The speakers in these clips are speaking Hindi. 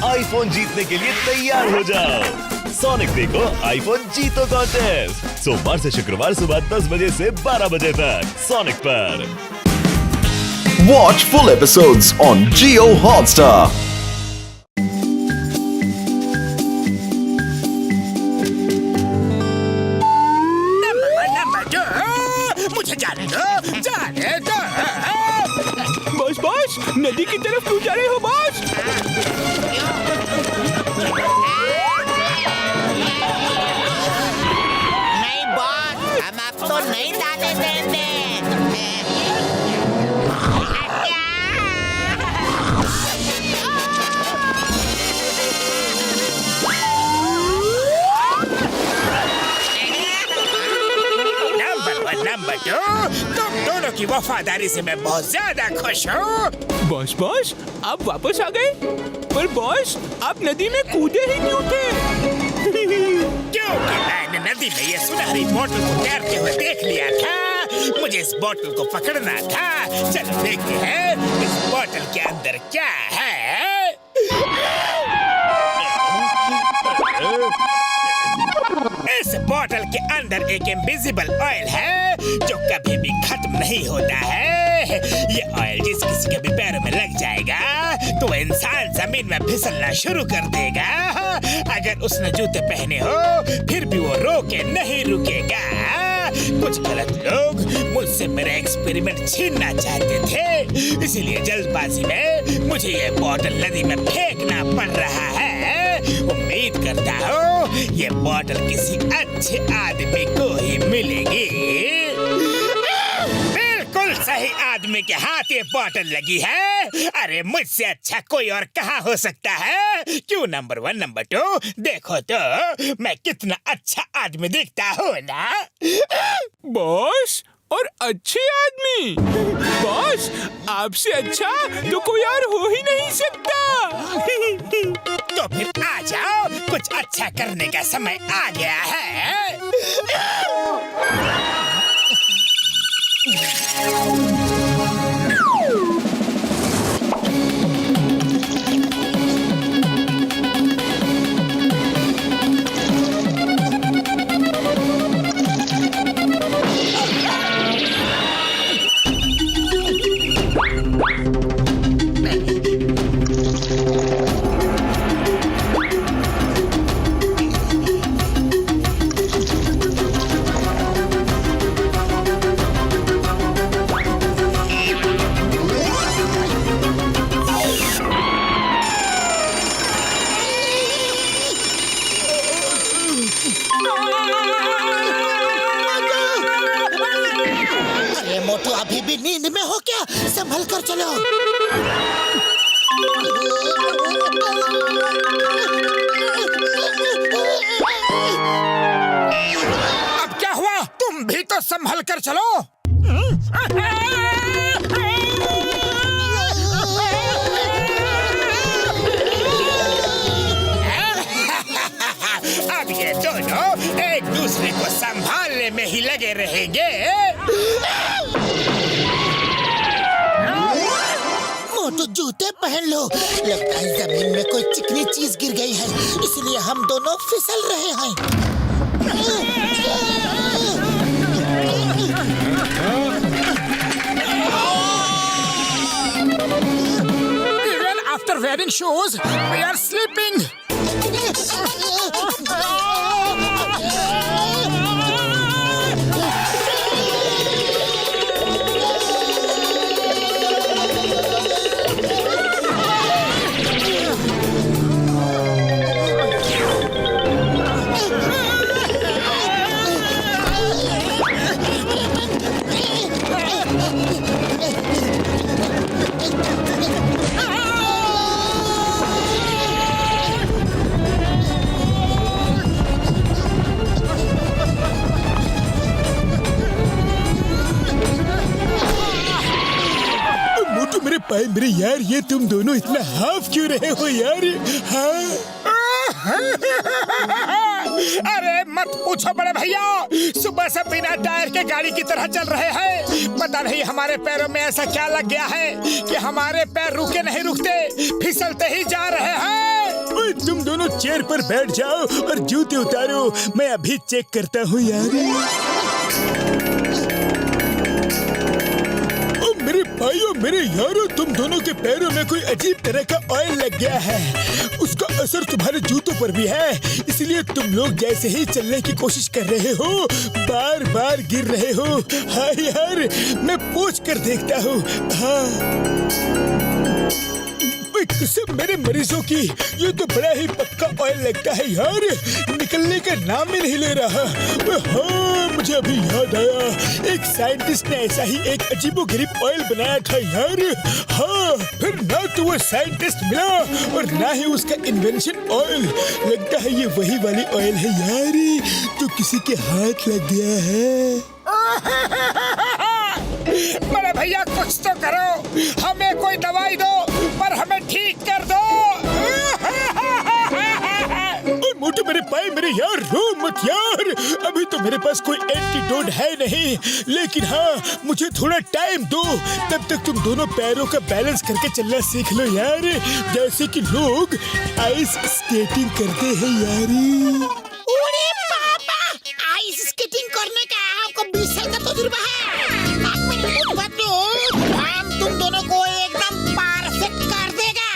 आईफोन जीतने के लिए तैयार हो जाओ। सोनिक देखो आईफोन जीतो कॉन्टेस्ट सोमवार से शुक्रवार सुबह 10 बजे से 12 बजे तक सोनिक पर। Watch full episodes on Jio Hotstar. Number दो, मुझे जाने दो। बॉस नदी की तरफ क्यों जा रहे हो बॉस? नहीं बॉस, हम आपको नहीं जाने देंगे। नंबर दो, तुम दोनों की वफादारी से मैं बहुत ज्यादा खुश हूँ। बॉस आप वापस आ गए? पर बॉस आप नदी में कूदे ही क्यों थे? क्योंकि मैंने नदी में ये सुनहरी बोतल को तैरते हुए देख लिया था। मुझे इस बोतल को पकड़ना था। चलो देखते हैं इस बोतल के अंदर क्या है। इस बोतल के अंदर एक इनविजिबल ऑयल है जो कभी भी खत्म नहीं होता है। ये ऑयल जिस किसी के भी पैरों में लग जाएगा तो इंसान जमीन में फिसलना शुरू कर देगा। अगर उसने जूते पहने हो फिर भी वो रोके नहीं रुकेगा। कुछ गलत लोग मुझसे मेरा एक्सपेरिमेंट छीनना चाहते थे, इसीलिए जल्दबाजी में मुझे ये बोतल नदी में फेंकना पड़ रहा है। उम्मीद करता हूँ ये बोतल किसी अच्छे आदमी को ही मिलेगी। बिल्कुल सही आदमी के हाथ ये बोतल लगी है। अरे मुझसे अच्छा कोई और कहाँ हो सकता है? क्यों नंबर 1 नंबर 2 देखो तो मैं कितना अच्छा आदमी दिखता हूँ ना। बॉस और अच्छे आदमी? बॉस आपसे अच्छा तो कोई और हो ही नहीं सकता। तो फिर आ जाओ, कुछ अच्छा करने का समय आ गया है। अरे मोटू अभी भी नींद में हो क्या? संभल कर चलो। अब क्या हुआ? तुम भी तो संभल कर चलो। अब ये दोनों एक दूसरे को संभालने में ही लगे रहेंगे। मोटू जूते पहन लो। लगता है जमीन में कोई चिकनी चीज गिर गई है, इसलिए हम दोनों फिसल रहे हैं। Even after wearing shoes, we are sleeping. मेरे यार ये तुम दोनों इतना हाफ क्यों रहे हो यार? अरे मत पूछो बड़े भैया, सुबह से बिना टायर के गाड़ी की तरह चल रहे हैं। पता नहीं हमारे पैरों में ऐसा क्या लग गया है कि हमारे पैर रुके नहीं रुकते, फिसलते ही जा रहे हैं। चेयर पर बैठ जाओ और जूते उतारो। मैं अभी चेक करता हूँ यार। ओ मेरे भाइयों, मेरे यारों, तुम दोनों के पैरों में कोई अजीब तरह का ऑयल लग गया है। उसका असर तुम्हारे जूतों पर भी है, इसलिए तुम लोग जैसे ही चलने की कोशिश कर रहे हो बार बार गिर रहे हो। हाँ यार, मैं पोंछ कर देखता हूँ। हाँ कसम मेरे मरीजों की, ये तो बड़ा ही पक्का ऑयल लगता है यार, निकलने का नाम ही नहीं ले रहा। हाँ मुझे अभी याद आया, एक साइंटिस्ट ने ऐसा ही एक अजीबोगरीब ऑयल बनाया था यार। हाँ फिर ना तो वो साइंटिस्ट मिला और ना ही उसका इन्वेंशन ऑयल। लगता है ये वही वाली ऑयल है यार, तो किसी के हाथ लग गया है। बड़े भैया कुछ तो करो, हमें कोई दवाई दो पर हमें ठीक कर दो। मोटू मेरे पाए मेरे यार, रो मत यार, अभी तो मेरे पास कोई एंटीडोट है नहीं, लेकिन हाँ मुझे थोड़ा टाइम दो, तब तक तुम दोनों पैरों का बैलेंस करके चलना सीख लो यार, जैसे कि लोग आइस स्केटिंग करते हैं यार। अरे पापा, आइस स्केटिंग करने का आपको 20 साल का तजुर्बा है। हम तुम दोनों को एकदम परफेक्ट कर देगा।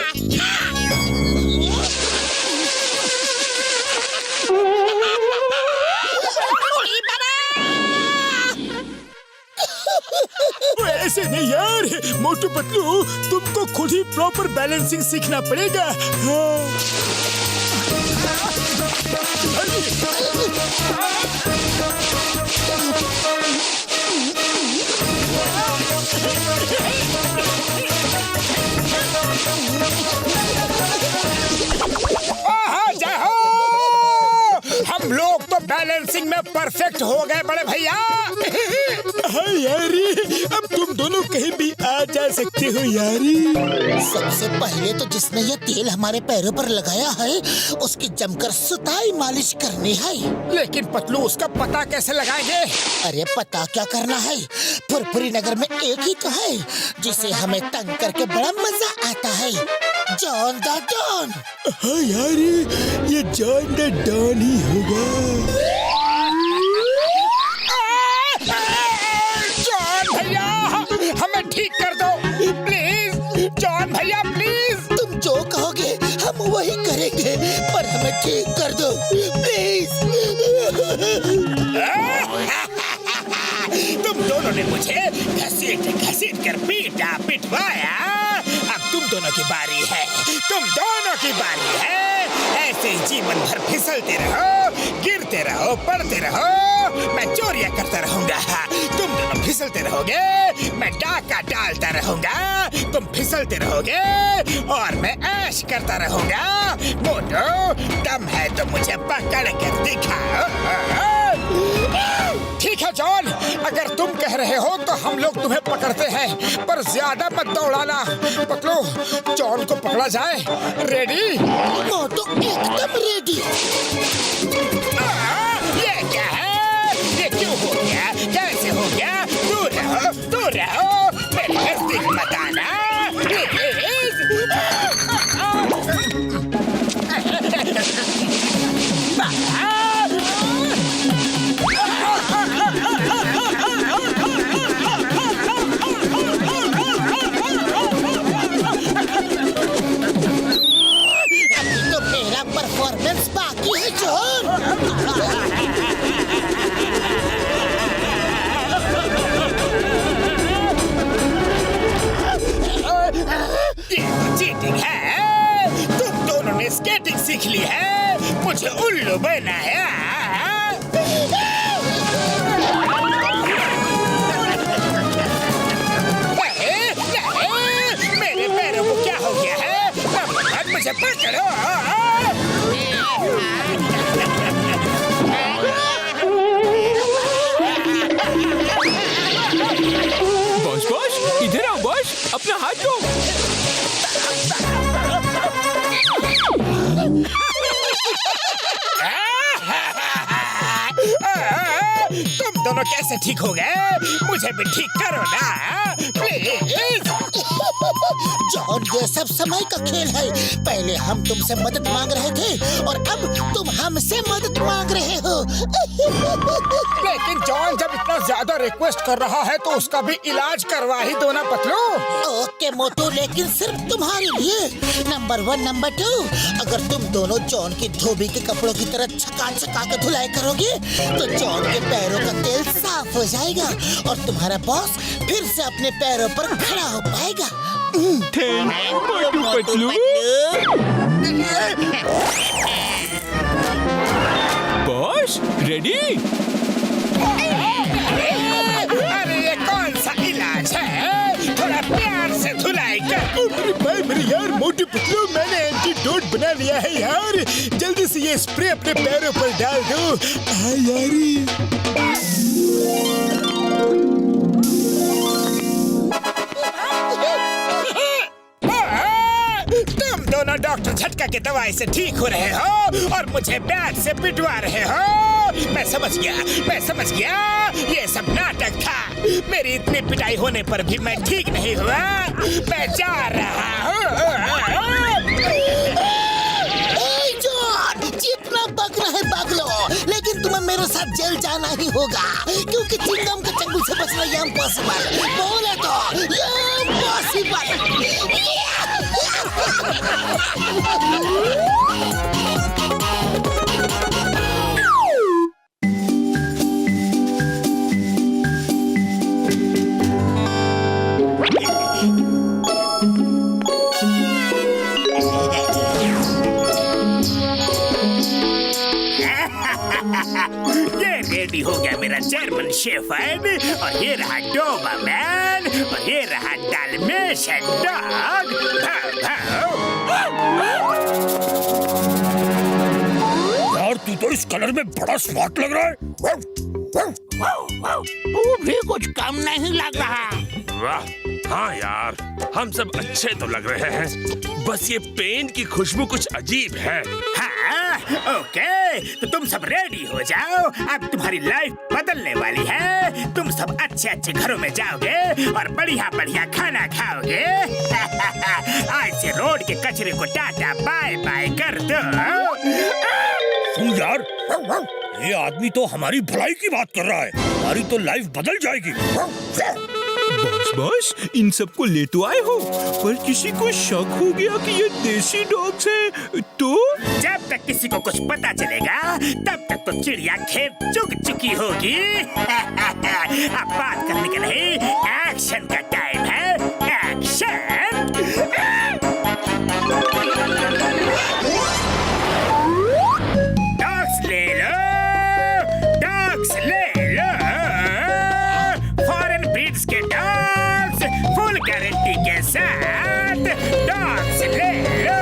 ऐसे नहीं यार मोटू पतलू, तुमको खुद ही प्रॉपर बैलेंसिंग सीखना पड़ेगा। हम लोग तो बैलेंसिंग में परफेक्ट हो गए बड़े भैया। हाँ यारी, अब तुम दोनों कहीं भी आ जा सकते हो यारी। सबसे पहले तो जिसने ये तेल हमारे पैरों पर लगाया है उसकी जमकर सुताई मालिश करनी है। लेकिन पतलू उसका पता कैसे लगाएंगे? अरे पता क्या करना है, फुरफुरी नगर में एक ही तो है जिसे हमें तंग करके बड़ा मजा आता है, जॉन द डॉन। हाँ यारी, ये जॉन द डॉन ही होगा। जॉन भैया हमें ठीक कर दो प्लीज, जॉन भैया प्लीज। तुम जो कहोगे हम वही करेंगे, पर हमें ठीक कर दो प्लीज। तुम दोनों ने मुझे घसीट घसीट कर पीटा पिटवाया, अब तुम दोनों की बारी है, तुम दोनों की बारी है। ऐसे ही जीवन भर फिसलते रहो, गिरते रहो, पड़ते रहो, मैं चोरियां करता रहूंगा। तुम दोनों फिसलते रहोगे, मैं डाका डालता रहूंगा, तुम फिसलते रहोगे और मैं ऐश करता रहूंगा। मोटो दम है तो मुझे पकड़ कर दिखाओ। ठीक है जॉन, अगर तुम कह रहे हो तो हम लोग तुम्हें पकड़ते हैं, पर ज्यादा मत दौड़ाना। पतलू जॉन को पकड़ा जाए। रेडी? मोटू एकदम रेडी। ये क्या है? ये क्यों हो गया? कैसे हो गया? दूर रहो, दूर रहो, मेरे नजदीक मत आना। अभी तो मेरा परफॉर्मेंस बाकी है जॉन। ये तो चीटिंग है, तुम दोनों ने स्केटिंग सीख ली है, मुझे उल्लू बनाया। मेरे पैरों को क्या हो गया है? मुझे पकड़ो। बॉस बॉस इधर आओ बॉस, अपना हाथ दो। तुम दोनों कैसे कैसे ठीक हो गए? मुझे भी ठीक करो ना प्लीज। जॉन, ये सब समय का खेल है। पहले हम तुमसे मदद मांग रहे थे और अब तुम हमसे मदद मांग रहे हो। लेकिन जॉन जब इतना ज्यादा रिक्वेस्ट कर रहा है तो उसका भी इलाज करवा ही दो ना पतलू। ओके मोटू, लेकिन सिर्फ तुम्हारे लिए। नंबर 1, नंबर 2, अगर तुम दोनों जॉन की धोबी के कपड़ों की तरह छका के धुलाई करोगे तो जॉन के पैरों का तेल साफ हो जाएगा और तुम्हारा बॉस फिर से अपने पैरों पर खड़ा हो पाएगा। Thank you Motu Patlu. Boss ready? अरे ये कौन सा इलाज है? थोड़ा प्यार से धुलाई कर। मेरे यार मोटू पतलू, मैंने एंटीडोट बना लिया है यार। जल्दी से ये स्प्रे अपने पैरों पर डाल दो। यारी तुम दोनों डॉक्टर झटका के दवाई से ठीक हो रहे हो और मुझे बैट से पिटवा रहे हो। मैं समझ गया ये सब नाटक था। मेरी इतनी पिटाई होने पर भी मैं ठीक नहीं हुआ। मैं जा रहा हूँ। जॉन, जितना बगना है बग लो, लेकिन तुम्हें मेरे साथ जेल जाना ही होगा क्योंकि चिंगम के चंगुल से बचना ये इम्पॉसिबल। बोले तो ये इम्पॉसिबल। ये रेडी हो गया मेरा जर्मन शेफर्ड, और ये रहा डोबरमैन, और ये रहा डाल्मेशियन डॉग। यार तू तो इस कलर में बड़ा स्मार्ट लग रहा है। तू भी कुछ कम नहीं लग रहा। वाह, हाँ यार, हम सब अच्छे तो लग रहे हैं, बस ये पेंट की खुशबू कुछ अजीब है। हाँ, ओके, तो तुम सब रेडी हो जाओ। अब तुम्हारी लाइफ बदलने वाली है। तुम सब अच्छे अच्छे घरों में जाओगे और बढ़िया बढ़िया खाना खाओगे। आज से रोड के कचरे को टाटा बाय बाय कर दो। तू यार, ये आदमी तो हमारी भलाई की बात कर रहा है। हमारी तो लाइफ बदल जाएगी। बॉस इन सबको ले तो आए हो, पर किसी को शक हो गया कि ये देसी डॉग्स हैं तो? जब तक किसी को कुछ पता चलेगा तब तक तो चिड़िया खेत चुग चुकी होगी। अब बात करने के नहीं, एक्शन का टाइम है। एक्शन! डॉग्स ले लो, डॉग्स ले लो, फॉरेन ब्रीड्स के डॉग्स, फुल गारंटी के साथ डॉग्स ले लो।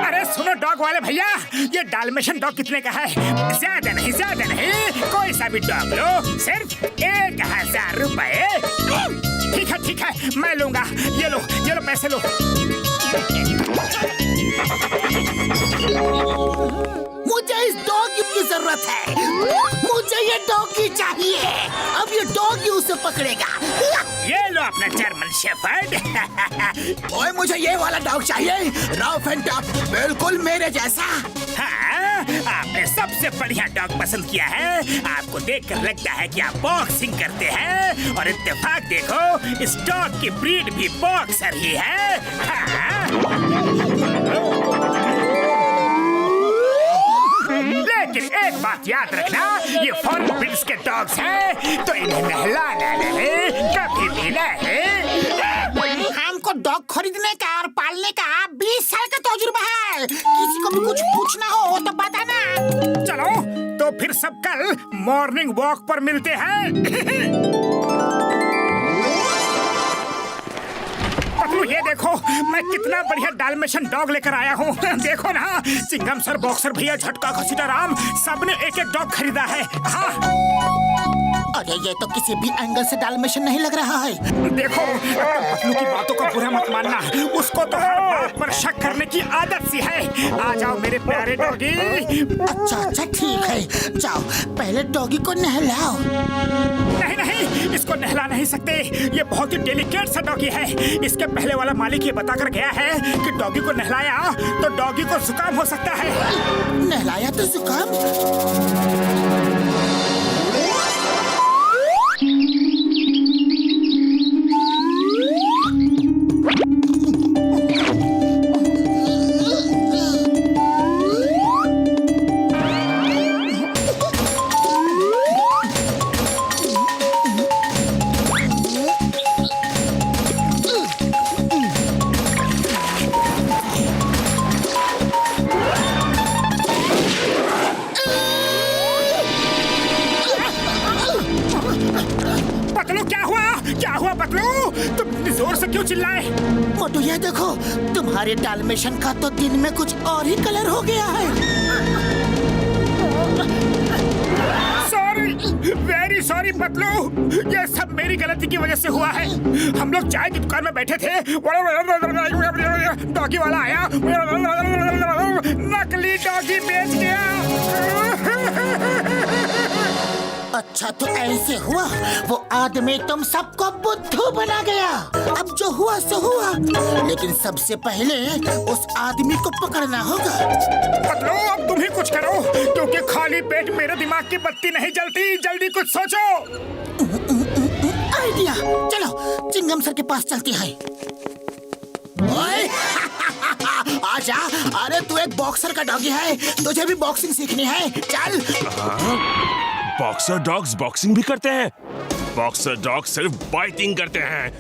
अरे सुनो डॉग वाले भैया, ये डाल्मेशियन डॉग कितने का है? ज्यादा नहीं, कोई सा भी डॉग लो, सिर्फ 1000 रुपए। ठीक है, मैं लूंगा। ये लो पैसे लो। मुझे इस डॉगी की जरूरत है। मुझे ये डॉगी चाहिए। अब ये डॉगी उसे पकड़ेगा। ये लो अपना जर्मन शेफर्ड। ओए, मुझे ये वाला डॉग चाहिए, रफ एंड टफ, बिल्कुल मेरे जैसा। हाँ, आपने सबसे बढ़िया डॉग पसंद किया है। आपको देखकर लगता है कि आप बॉक्सिंग करते हैं, और इत्तेफाक देखो, इस डॉग की ब्रीड भी बॉक्सर ही है। हाँ। लेकिन एक बात याद रखना, ये फॉरेन ब्रीड्स के डॉग्स हैं, तो इन्हें नहलाना नहीं, कभी भी नहीं। हमको डॉग खरीदने का और पालने का 20 साल का तजुर्बा है। किसी को भी कुछ पूछना हो तो बताना। चलो, तो फिर सब कल मॉर्निंग वॉक पर मिलते हैं। पतलू, ये देखो, मैं कितना बढ़िया डाल्मेशियन डॉग लेकर आया हूँ। देखो ना, चिंगम सर, बॉक्सर भैया, झटका, घसीटा राम, सबने एक एक डॉग खरीदा है। हाँ। अरे ये तो किसी भी एंगल से डाल्मेशियन नहीं लग रहा है। देखो पतलू की बातों का बुरा मत मानना, उसको तो हर बात पर शक करने की आदत सी है। आ जाओ मेरे प्यारे डॉगी। अच्छा ठीक है, जाओ पहले डॉगी को नहलाओ। नहीं नहीं, इसको नहला नहीं सकते, ये बहुत ही डेलिकेट सा डॉगी है। इसके पहले वाला मालिक ये बताकर गया है कि डॉगी को नहलाया तो डॉगी को जुकाम हो सकता है। नहलाया तो जुकाम? क्यों चिल्लाए? मोटू ये देखो, तुम्हारे डाल्मेशियन का तो दिन में कुछ और ही कलर हो गया है। सॉरी, वेरी सॉरी पतलू, ये सब मेरी गलती की वजह से हुआ है। हम लोग चाय की दुकान में बैठे थे, डॉगी वाला आया, नकली डॉगी बेच गया। अच्छा तो ऐसे हुआ, वो आदमी तुम सबको बुद्धू बना गया। अब जो हुआ सो हुआ, लेकिन सबसे पहले उस आदमी को पकड़ना होगा। पतलू अब तुम ही कुछ करो, क्योंकि खाली पेट मेरे दिमाग की बत्ती नहीं जलती। जल्दी कुछ सोचो। आइडिया, चलो चिंगम सर के पास चलती है। आजा, अरे तू एक बॉक्सर का डॉगी है, तुझे भी बॉक्सिंग सीखनी है, चल। बॉक्सर डॉग्स बॉक्सिंग भी करते हैं? बॉक्सर डॉग सिर्फ बाइटिंग करते हैं।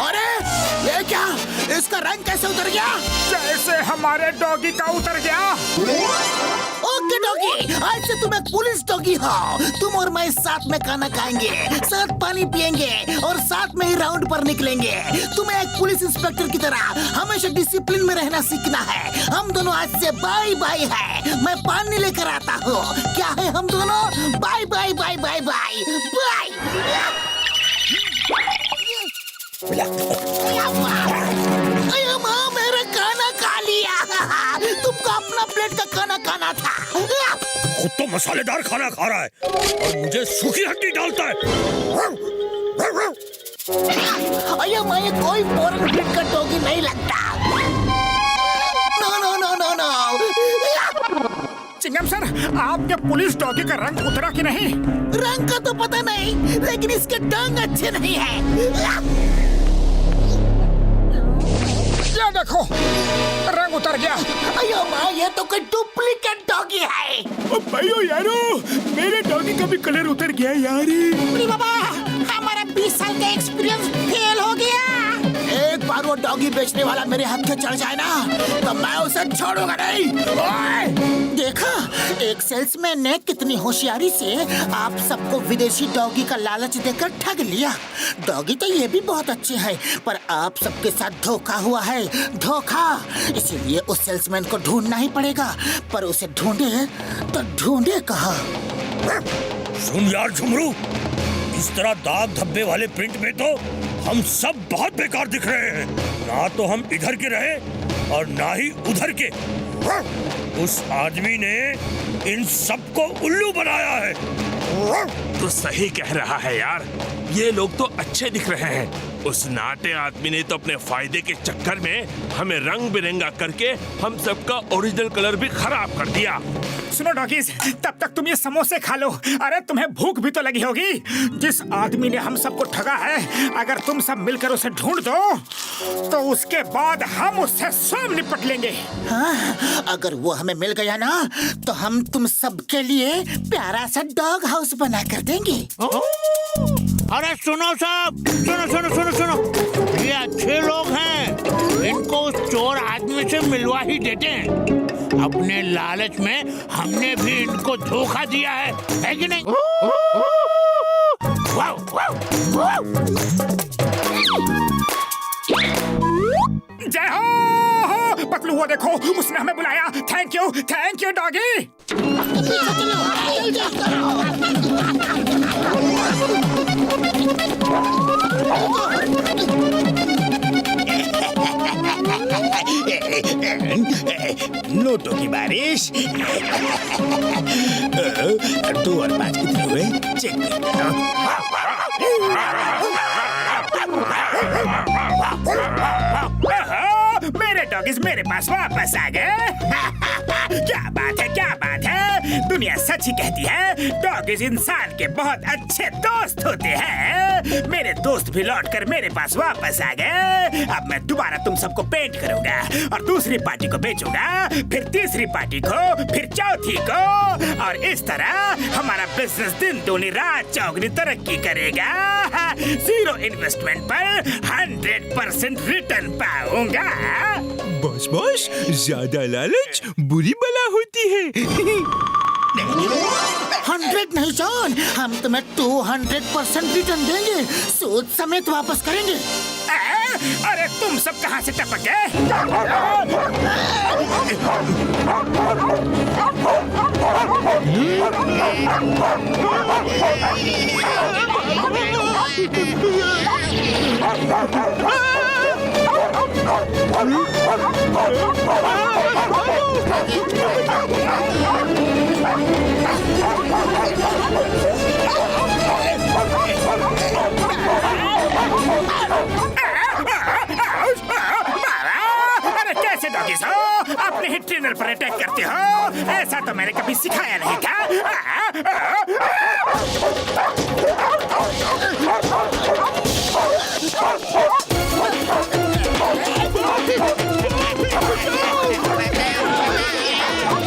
अरे ये क्या, इसका रंग कैसे उतर गया? जैसे हमारे डॉगी का उतर गया। ओके डॉगी, आज से तुम एक पुलिस डॉगी हो। तुम और मैं साथ में खाना खाएंगे, साथ पानी पिएंगे और साथ में ही राउंड पर निकलेंगे। तुम्हें एक पुलिस इंस्पेक्टर की तरह हमेशा डिसिप्लिन में रहना सीखना है। हम दोनों आज से बाय बाय है। मैं पानी लेकर आता हूँ। क्या है हम दोनों? Bye bye bye bye bye bye. माँ, मेरा खाना खा लिया। तुमको अपना प्लेट का खाना खाना था। खुद तो मसालेदार खाना खा रहा है और मुझे सूखी हड्डी डालता है। अरे मैं कोई फॉरेन ब्रीड का डॉगी नहीं लगता। No no no no no. Chingam sir, आपके पुलिस डॉगी का रंग उतरा कि नहीं? रंग का तो पता नहीं, लेकिन इसके डंग अच्छे नहीं है। ये देखो, रंग उतर गया। अयो माँ, ये तो कोई डुप्लीकेट डॉगी है। भाइयों यारो, मेरे डॉगी का भी कलर उतर गया यार। अरे बाबा, हमारा 20 साल का एक्सपीरियंस फेल हो गया। एक बार वो डॉगी बेचने वाला मेरे हाथ में चढ़ जाए ना, तो मैं उसे छोड़ूंगा नहीं। देखा, एक सेल्समैन ने कितनी होशियारी से आप सबको विदेशी डॉगी का लालच देकर ठग लिया। डॉगी तो ये भी बहुत अच्छे हैं, पर आप सबके साथ धोखा हुआ है, धोखा। इसीलिए उस सेल्समैन को ढूंढना ही पड़ेगा, पर उसे ढूंढे तो ढूंढे कहाँ? सुन यार झुमरू, इस तरह दाग धब्बे वाले प्रिंट में तो हम सब बहुत बेकार दिख रहे हैं। ना तो हम इधर के रहे और ना ही उधर के। उस आदमी ने इन सबको उल्लू बनाया है। तो सही कह रहा है यार, ये लोग तो अच्छे दिख रहे हैं। उस नाटे आदमी ने तो अपने फायदे के चक्कर में हमें रंग बिरंगा करके हम सबका ओरिजिनल कलर भी खराब कर दिया। सुनो डॉगीज, तब तक तुम ये समोसे खा लो। अरे तुम्हें भूख भी तो लगी होगी। जिस आदमी ने हम सबको ठगा है, अगर तुम सब मिलकर उसे ढूंढ दो तो उसके बाद हम उससे स्वयं निपट लेंगे। हाँ, अगर वो हमें मिल गया ना, तो हम तुम सबके लिए प्यारा सा डॉग हाउस बना कर देंगे। अरे सुनो सब, सुनो सुनो सुनो सुनो, ये अच्छे लोग हैं, इनको उस चोर आदमी से मिलवा ही देते हैं। अपने लालच में हमने भी इनको धोखा दिया है कि नहीं? जय हो पतलू, वो देखो उसने हमें बुलाया। Thank you doggy. नोटों की बारिश। 2 और 5 कितने हुए? चेक करते ओहो, मेरे डॉगीज मेरे पास वापस आ गए। क्या बात है। दुनिया सच ही कहती है डॉगीज इंसान के बहुत अच्छे दोस्त होते हैं। मेरे दोस्त भी लौटकर मेरे पास वापस आ गए। अब मैं दोबारा तुम सबको पेंट करूंगा और दूसरी पार्टी को बेचूंगा, फिर तीसरी पार्टी को, फिर चौथी को, और इस तरह हमारा बिजनेस दिन दूनी रात चौगनी तरक्की करेगा। 0 इन्वेस्टमेंट पर 100% रिटर्न पाऊंगा। बॉस ज्यादा लालच बुरी बला होती है। 100 नहीं जॉन, हम तुम्हें 200% रिटर्न देंगे, सूद समेत वापस करेंगे। अरे तुम सब कहाँ से टपक गए? अरे कैसे डॉगीज हो? अपने ही ट्रेनर पर अटैक करते हो? ऐसा तो मैंने कभी सिखाया नहीं था।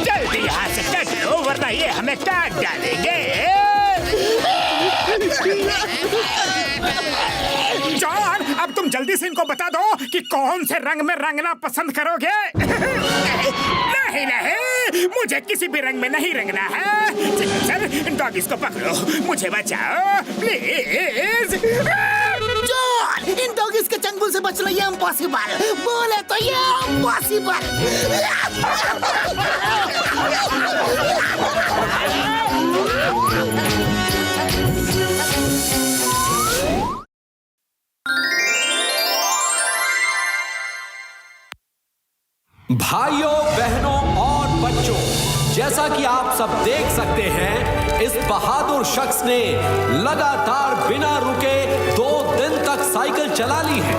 जल्दी यहाँ से कट लो वरना ये हमें काट डालेंगे। जॉन, अब तुम जल्दी से इनको बता दो कि कौन से रंग में रंगना पसंद करोगे। नहीं, मुझे किसी भी रंग में नहीं रंगना है। चल इन डॉगीज को पकड़ो, मुझे बचाओ प्लीज। जॉन, इन डॉगीज के चंगुल से बचना ये इम्पॉसिबल। बोले तो ये इम्पॉसिबल। भाइयों, बहनों और बच्चों, जैसा कि आप सब देख सकते हैं, इस बहादुर शख्स ने लगातार बिना रुके 2 दिन तक साइकिल चला ली है।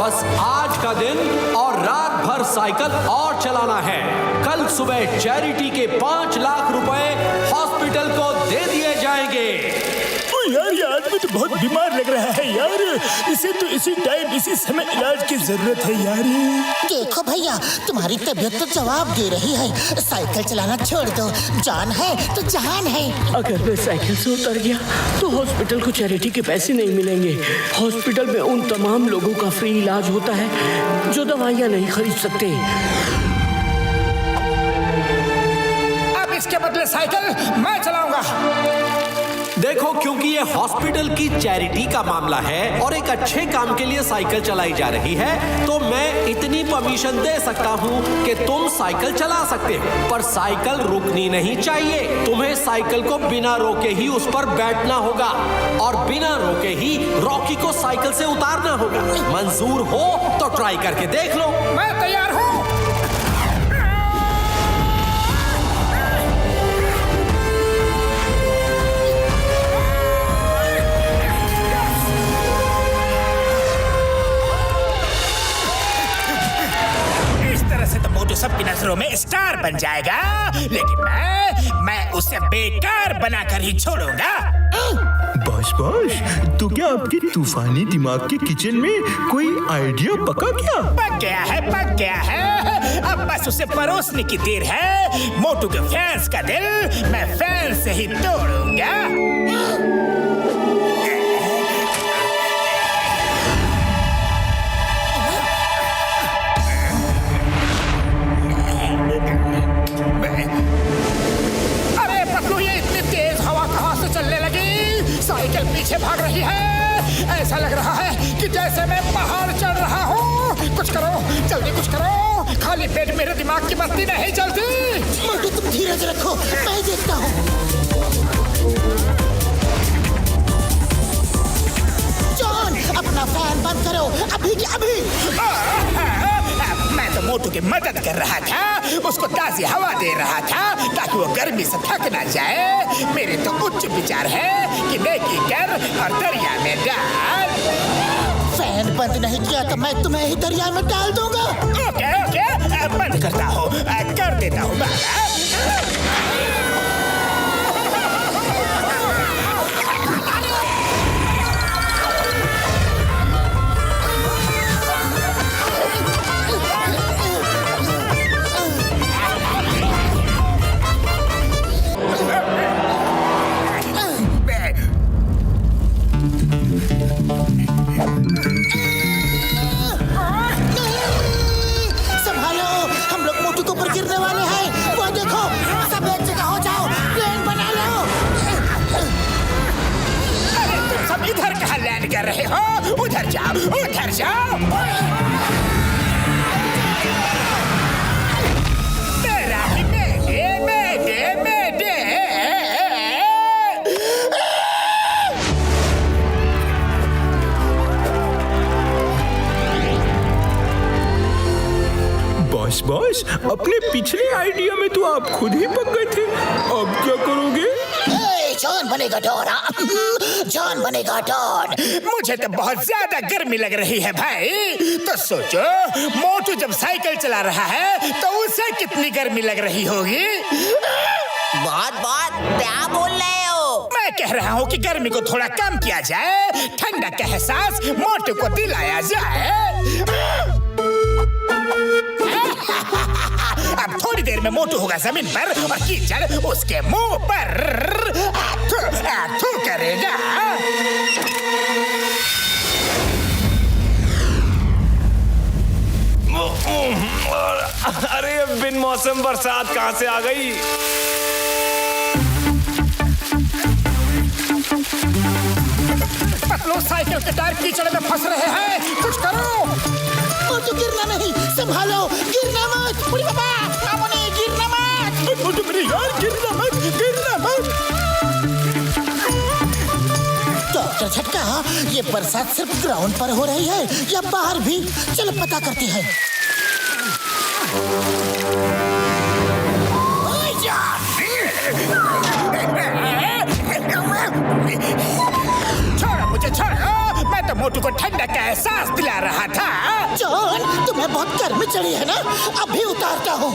बस आज का दिन और रात भर साइकिल और चलाना है। कल सुबह चैरिटी के 5 लाख रुपए हॉस्पिटल को दे दिए जाएंगे। यार, ये आदमी तो बहुत बीमार लग रहा है यार। इसे तो इसी टाइम इसी समय इलाज की जरूरत है यार। देखो भैया, तुम्हारी तबीयत तो जवाब दे रही है। साइकिल चलाना छोड़ दो, जान है तो जहान है। अगर मैं साइकिल से उतर गया तो हॉस्पिटल को चैरिटी के पैसे नहीं मिलेंगे। हॉस्पिटल में उन तमाम लोगों का फ्री इलाज होता है जो दवाइयाँ नहीं खरीद सकते। अब इसके बदले साइकिल मैं चलाऊंगा। देखो, क्योंकि ये हॉस्पिटल की चैरिटी का मामला है और एक अच्छे काम के लिए साइकिल चलाई जा रही है, तो मैं इतनी परमिशन दे सकता हूँ कि तुम साइकिल चला सकते हो, पर साइकिल रुकनी नहीं चाहिए। तुम्हें साइकिल को बिना रोके ही उस पर बैठना होगा और बिना रोके ही रॉकी को साइकिल से उतारना होगा। मंजूर हो तो ट्राई करके देख लो। मैं तैयार हूँ। सबकी नजरों में स्टार बन जाएगा, लेकिन मैं उसे बेकार बनाकर ही छोड़ूंगा। बॉस, तो क्या आपके तूफानी दिमाग के किचन में कोई आइडिया पका क्या? पक गया है। अब बस उसे परोसने की देर है। मोटू के फैंस का दिल मैं फैंस से ही तोड़ूंगा। साइकिल पीछे भाग जल्दी कुछ करो, खाली पेट मेरे दिमाग की बत्ती नहीं चलती। मोटू तुम धीरज रखो, मैं देखता हूँ। जॉन अपना फैन बंद करो अभी के अभी। मैं तो मोटू की मदद कर रहा था, उसको ताज़ी हवा दे रहा था ताकि वो गर्मी से थक ना जाए। मेरे तो उच्च विचार है कि नेकी कर और दरिया में डाल। फैन बंद नहीं किया तो मैं तुम्हें ही दरिया में डाल दूंगा। ओके ओके, बंद करता हूँ, कर देता हूँ बाबा। संभालो, हम लोग मोटू के ऊपर गिरने वाले हैं। वो देखो, सब एक जगह हो जाओ, प्लेन बना लो। अरे तुम सब इधर कहाँ लैंड कर रहे हो? उधर जाओ, उधर जाओ। तेरा ही मेडे। बॉस, अपने पिछले आइडिया में तो आप खुद ही पक गए थे, अब क्या करोगे? जॉन बनेगा डॉन, जॉन बनेगा डॉन। मुझे तो बहुत ज्यादा गर्मी लग रही है भाई। तो सोचो, मोटू जब साइकिल चला रहा है तो उसे कितनी गर्मी लग रही होगी। बात क्या बोल रहे हो? मैं कह रहा हूँ कि गर्मी को थोड़ा कम किया जाए, ठंडक का एहसास मोटू को दिलाया जाए। अब थोड़ी देर में मोटू होगा जमीन पर और कीचड़ उसके मुंह पर थू करेगा। अरे बिन मौसम बरसात कहाँ से आ गई? पतलू साइकिल के टायर कीचड़ में फंस रहे हैं, कुछ करो। मोटू गिरना नहीं, संभालो, गिरना मत। उड़ी बाबा, सामने गिरना मत। मोटू मेरे यार, गिरना मत, गिरना मत। डॉक्टर झटका, ये बरसात सिर्फ ग्राउंड पर हो रही है या बाहर भी? चलो पता करते हैं। छोड़ो मुझे, छोड़ो। मैं तो मोटू को ठंडक का एहसास दिला रहा था। जॉन, तुम्हें बहुत गर्मी चढ़ी है ना? अभी उतारता हूँ।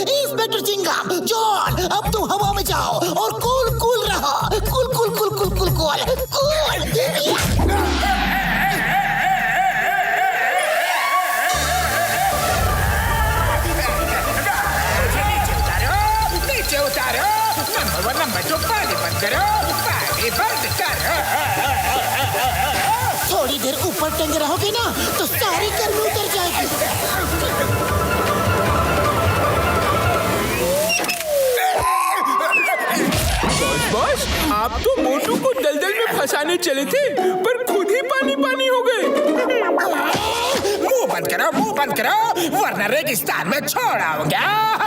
इंस्पेक्टर चिंगाम। जॉन, अब तुम हवा में जाओ और कूल रहो। कूल। नीचे उतारो। नंबर 1, नंबर 2, पानी बंद करो, पानी बंद करो। थोड़ी देर ऊपर टंगे रहोगे ना तो सारी गर्मी उतर जाएगी। बॉस, आप तो मोटू को दलदल में फंसाने चले थे, पर खुद ही पानी हो गए। मुंह बंद करो, वरना रेगिस्तान में छोड़ाऊंगा।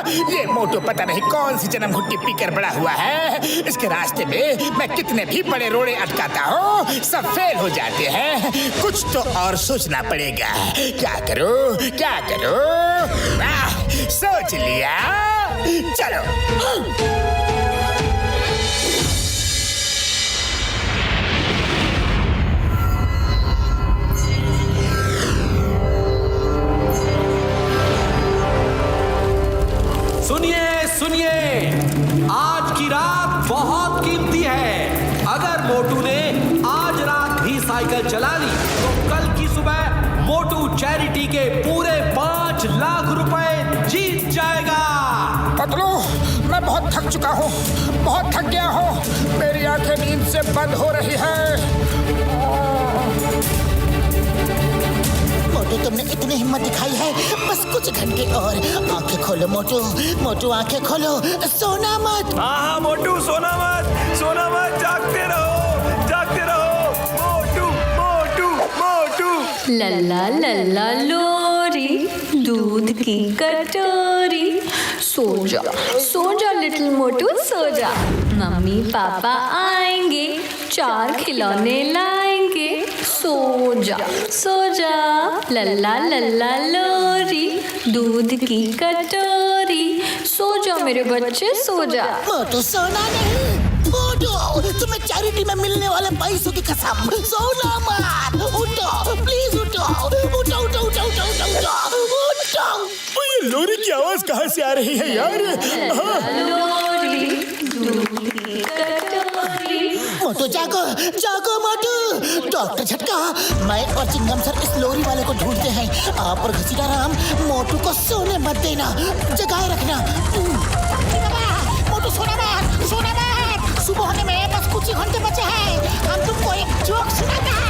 ये मोटू पता नहीं कौन सी जन्म घुट्टी पीकर बड़ा हुआ है। इसके रास्ते में मैं कितने भी बड़े रोड़े अटकाता हूँ, सब फेल हो जाते हैं। कुछ तो और सोचना पड़ेगा। क्या करो? सोच लिया, चलो। सुनिए, आज की रात बहुत कीमती है। अगर मोटू ने आज रात भी साइकिल चला ली तो कल की सुबह मोटू चैरिटी के पूरे 5 लाख रुपए जीत जाएगा। पतलू, मैं बहुत थक चुका हूँ, बहुत थक गया हूँ। मेरी आंखें नींद से बंद हो रही है। मोटू, तुमने इतनी हिम्मत दिखाई है, बस कुछ घंटे और। आंखें खोलो मोटू, आंखें खोलो, सोना मत। हाँ, मोटू सोना मत, जागते रहो। मोटू। लल्ला लल्ला लो दूध की कटोरी। सो जा लिटिल मोटू सो जा, मम्मी पापा आएंगे, 4 खिलौने लाएंगे। सो जा लल्ला लल्ला लोरी, दूध की कटोरी। सो जा मेरे बच्चे सो जा। मोटू सोना नहीं, मोटू तुम्हें चैरिटी में मिलने वाले पैसों की कसम, सोना मत। उठो प्लीज, उठो उठो उठो उठो उठो उठो उठो। ये लोरी की आवाज कहाँ से आ रही है यार? लोरी दूध की कटोरी। मोटू जागो जागो मोटू। डॉक्टर झटका, मैं और चिंगम सर इस लोरी वाले को ढूंढते हैं। आप और घसीटा राम मोटू को सोने मत देना, जगाए रखना। मोटू सोना मत, सोना मत। सुबह होने में बस कुछ ही घंटे बचे हैं। हम तुमको एक जोक सुनाते हैं।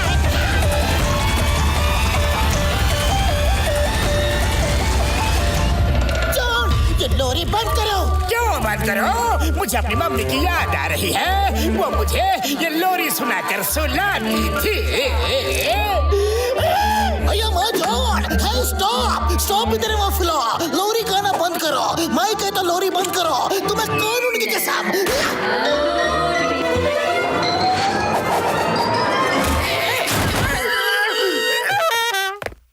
ये लोरी बंद करो। क्यों बंद करो? मुझे अपनी मम्मी की याद आ रही है, वो मुझे ये लोरी सुनाकर सुलाती थी। स्टॉप इधर वाफिला। लोरी गाना बंद करो। मैं कहता लोरी बंद करो, तुम्हें कानून की कसम।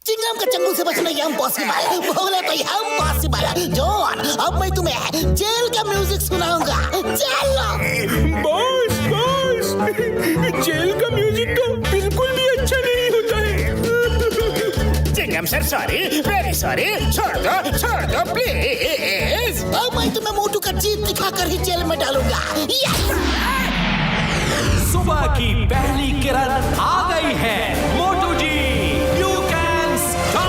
चिंगम का चंगुल से बचना ये इम्पॉसिबल, बोले तो ये इम्पॉसिबल। जॉन, अब मैं तुम्हें जेल का म्यूजिक सुनाऊंगा। चलो। बॉस जेल का म्यूजिक तो बिल्कुल भी अच्छा नहीं होता है। Chingam sir sorry, very sorry. छोड़ दो प्लीज। अब मैं तुम्हें मोटू का जीत दिखाकर ही जेल में डालूंगा। सुबह की पहली किरण आ गई है। मोटू जी यू कैन स्टॉप।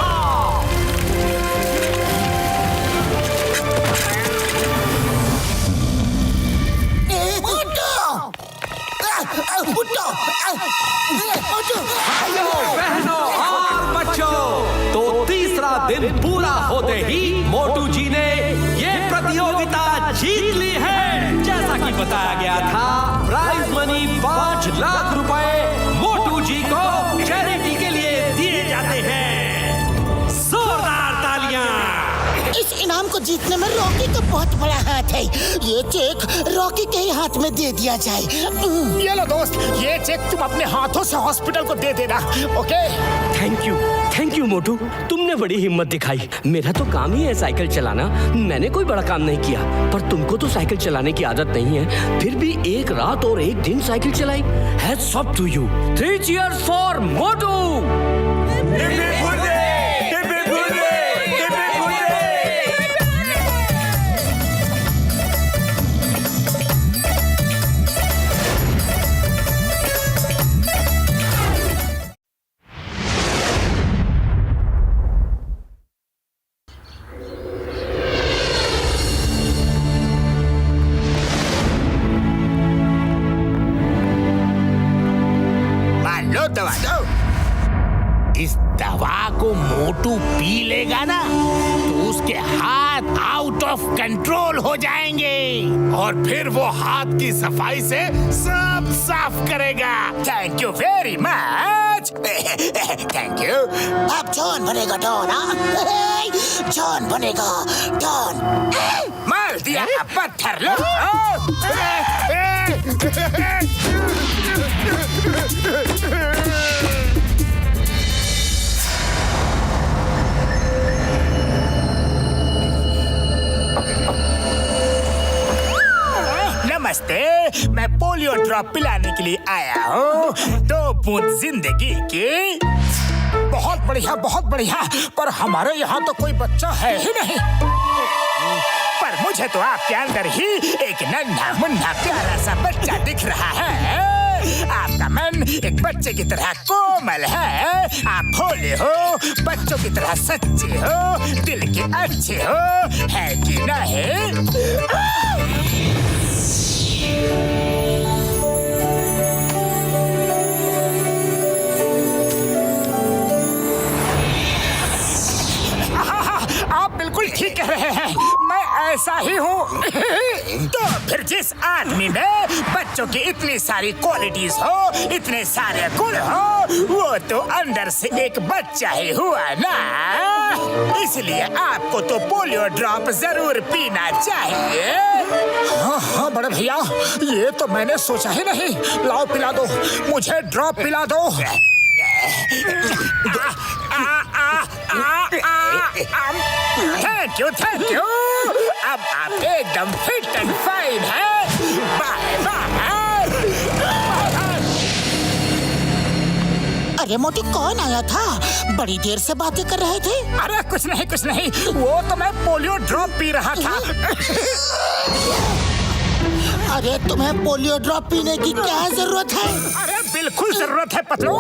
बहनों और बच्चों, तो तीसरा दिन पूरा होते ही मोटू जी ने ये प्रतियोगिता जीत ली है। जैसा कि बताया गया था, प्राइज मनी 5 लाख रुपए मोटू जी को चैरिटी के लिए दिए जाते हैं। जोरदार तालियां। इस इनाम को जीतने में रॉकी का बहुत बड़ा हाथ है। ये चेक रॉकी के ही हाथ में दे दिया जाए। ये लो दोस्त, ये चेक तुम अपने हाथों से हॉस्पिटल को दे देना, ओके? थैंक यू मोटू, तुमने बड़ी हिम्मत दिखाई। मेरा तो काम ही है साइकिल चलाना, मैंने कोई बड़ा काम नहीं किया। पर तुमको तो साइकिल चलाने की आदत नहीं है, फिर भी एक रात और एक दिन साइकिल चलाई। Hats off to you. 3 cheers for मोटू। दवा दो। इस दवा को मोटू पी लेगा ना तो उसके हाथ आउट ऑफ कंट्रोल हो जाएंगे और फिर वो हाथ की सफाई से सब साफ करेगा। Thank you very much. Thank you. अब जॉन बनेगा डॉन। जॉन बनेगा डॉन। मार दिया पत्थर लो। नमस्ते, मैं पोलियो ड्रॉप पिलाने के लिए आया हूँ। 2 बूंद जिंदगी की। बहुत बढ़िया, पर हमारे यहाँ तो कोई बच्चा है ही नहीं। पर मुझे तो आपके अंदर ही एक नन्हा मुन्ना प्यारा सा बच्चा दिख रहा है। आपका मन एक बच्चे की तरह कोमल है। आप भोले हो, बच्चों की तरह सच्चे हो, दिल के अच्छे हो, है कि नहीं? आप बिल्कुल ठीक कह रहे हैं, मैं ऐसा ही हूँ। तो फिर जिस आदमी में बच्चों की इतनी सारी क्वालिटीज हो, इतने सारे गुण हो, वो तो अंदर से एक बच्चा ही हुआ ना। इसलिए आपको तो पोलियो ड्रॉप जरूर पीना चाहिए। हाँ हाँ बड़े भैया, ये तो मैंने सोचा ही नहीं। लाओ पिला दो, मुझे ड्रॉप पिला दो। Thank you. अब आप एकदम फिट एंड फाइन हैं। Bye bye. अरे मोटू, कौन आया था? बड़ी देर से बातें कर रहे थे। अरे कुछ नहीं, वो तो मैं पोलियो ड्रॉप पी रहा था। अरे तुम्हें पोलियो ड्रॉप पीने की क्या जरूरत है? अरे बिल्कुल जरूरत है पतलू,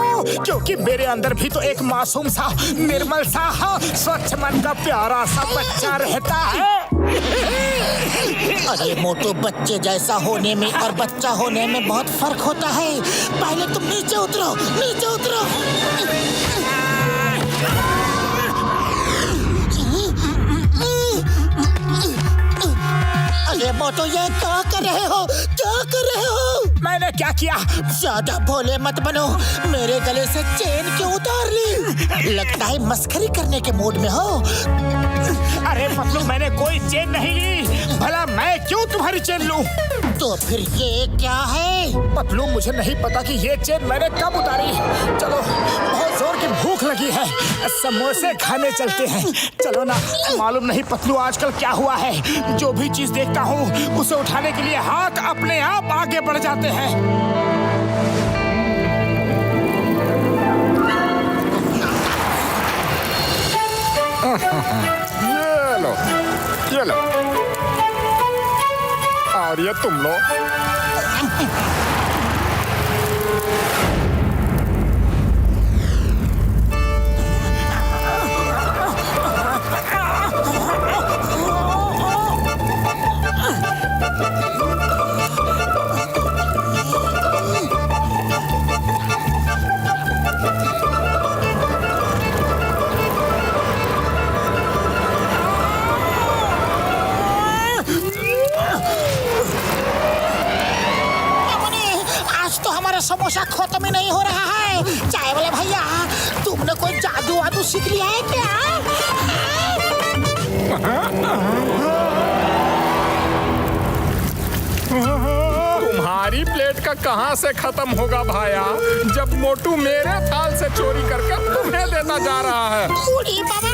क्योंकि मेरे अंदर भी तो एक मासूम सा, निर्मल सा, स्वच्छ मन का प्यारा सा बच्चा रहता है। अरे मोटू, बच्चे जैसा होने में और बच्चा होने में बहुत फर्क होता है। पहले तुम नीचे उतरो, नीचे उतरो। अरे मोटू, ये क्या कर रहे हो? क्या कर रहे हो? मैंने क्या किया? ज्यादा भोले मत बनो। मेरे गले से चेन क्यों उतार ली? लगता है मस्करी करने के मूड में हो। अरे पतलू, मैंने कोई चेन नहीं ली। भला मैं क्यों तुम्हारी चेन लूं? तो फिर ये क्या है? पतलू, मुझे नहीं पता कि ये चेन मैंने कब उतारी। चलो, बहुत जोर की भूख लगी है, समोसे खाने चलते हैं। चलो ना। मालूम नहीं पतलू आजकल क्या हुआ है, जो भी चीज देखता हूँ उसे उठाने के लिए हाथ अपने आप आगे बढ़ जाते हैं। ये लो, और ये तुम लो। समोसा खत्म ही नहीं हो रहा है। चाय वाले भैया, तुमने कोई जादू वादू सीख लिया है क्या? तुम्हारी प्लेट का कहाँ से खत्म होगा भाया, जब मोटू मेरे थाल से चोरी करके तुम्हें देता जा रहा है। बूढ़ी बाबा,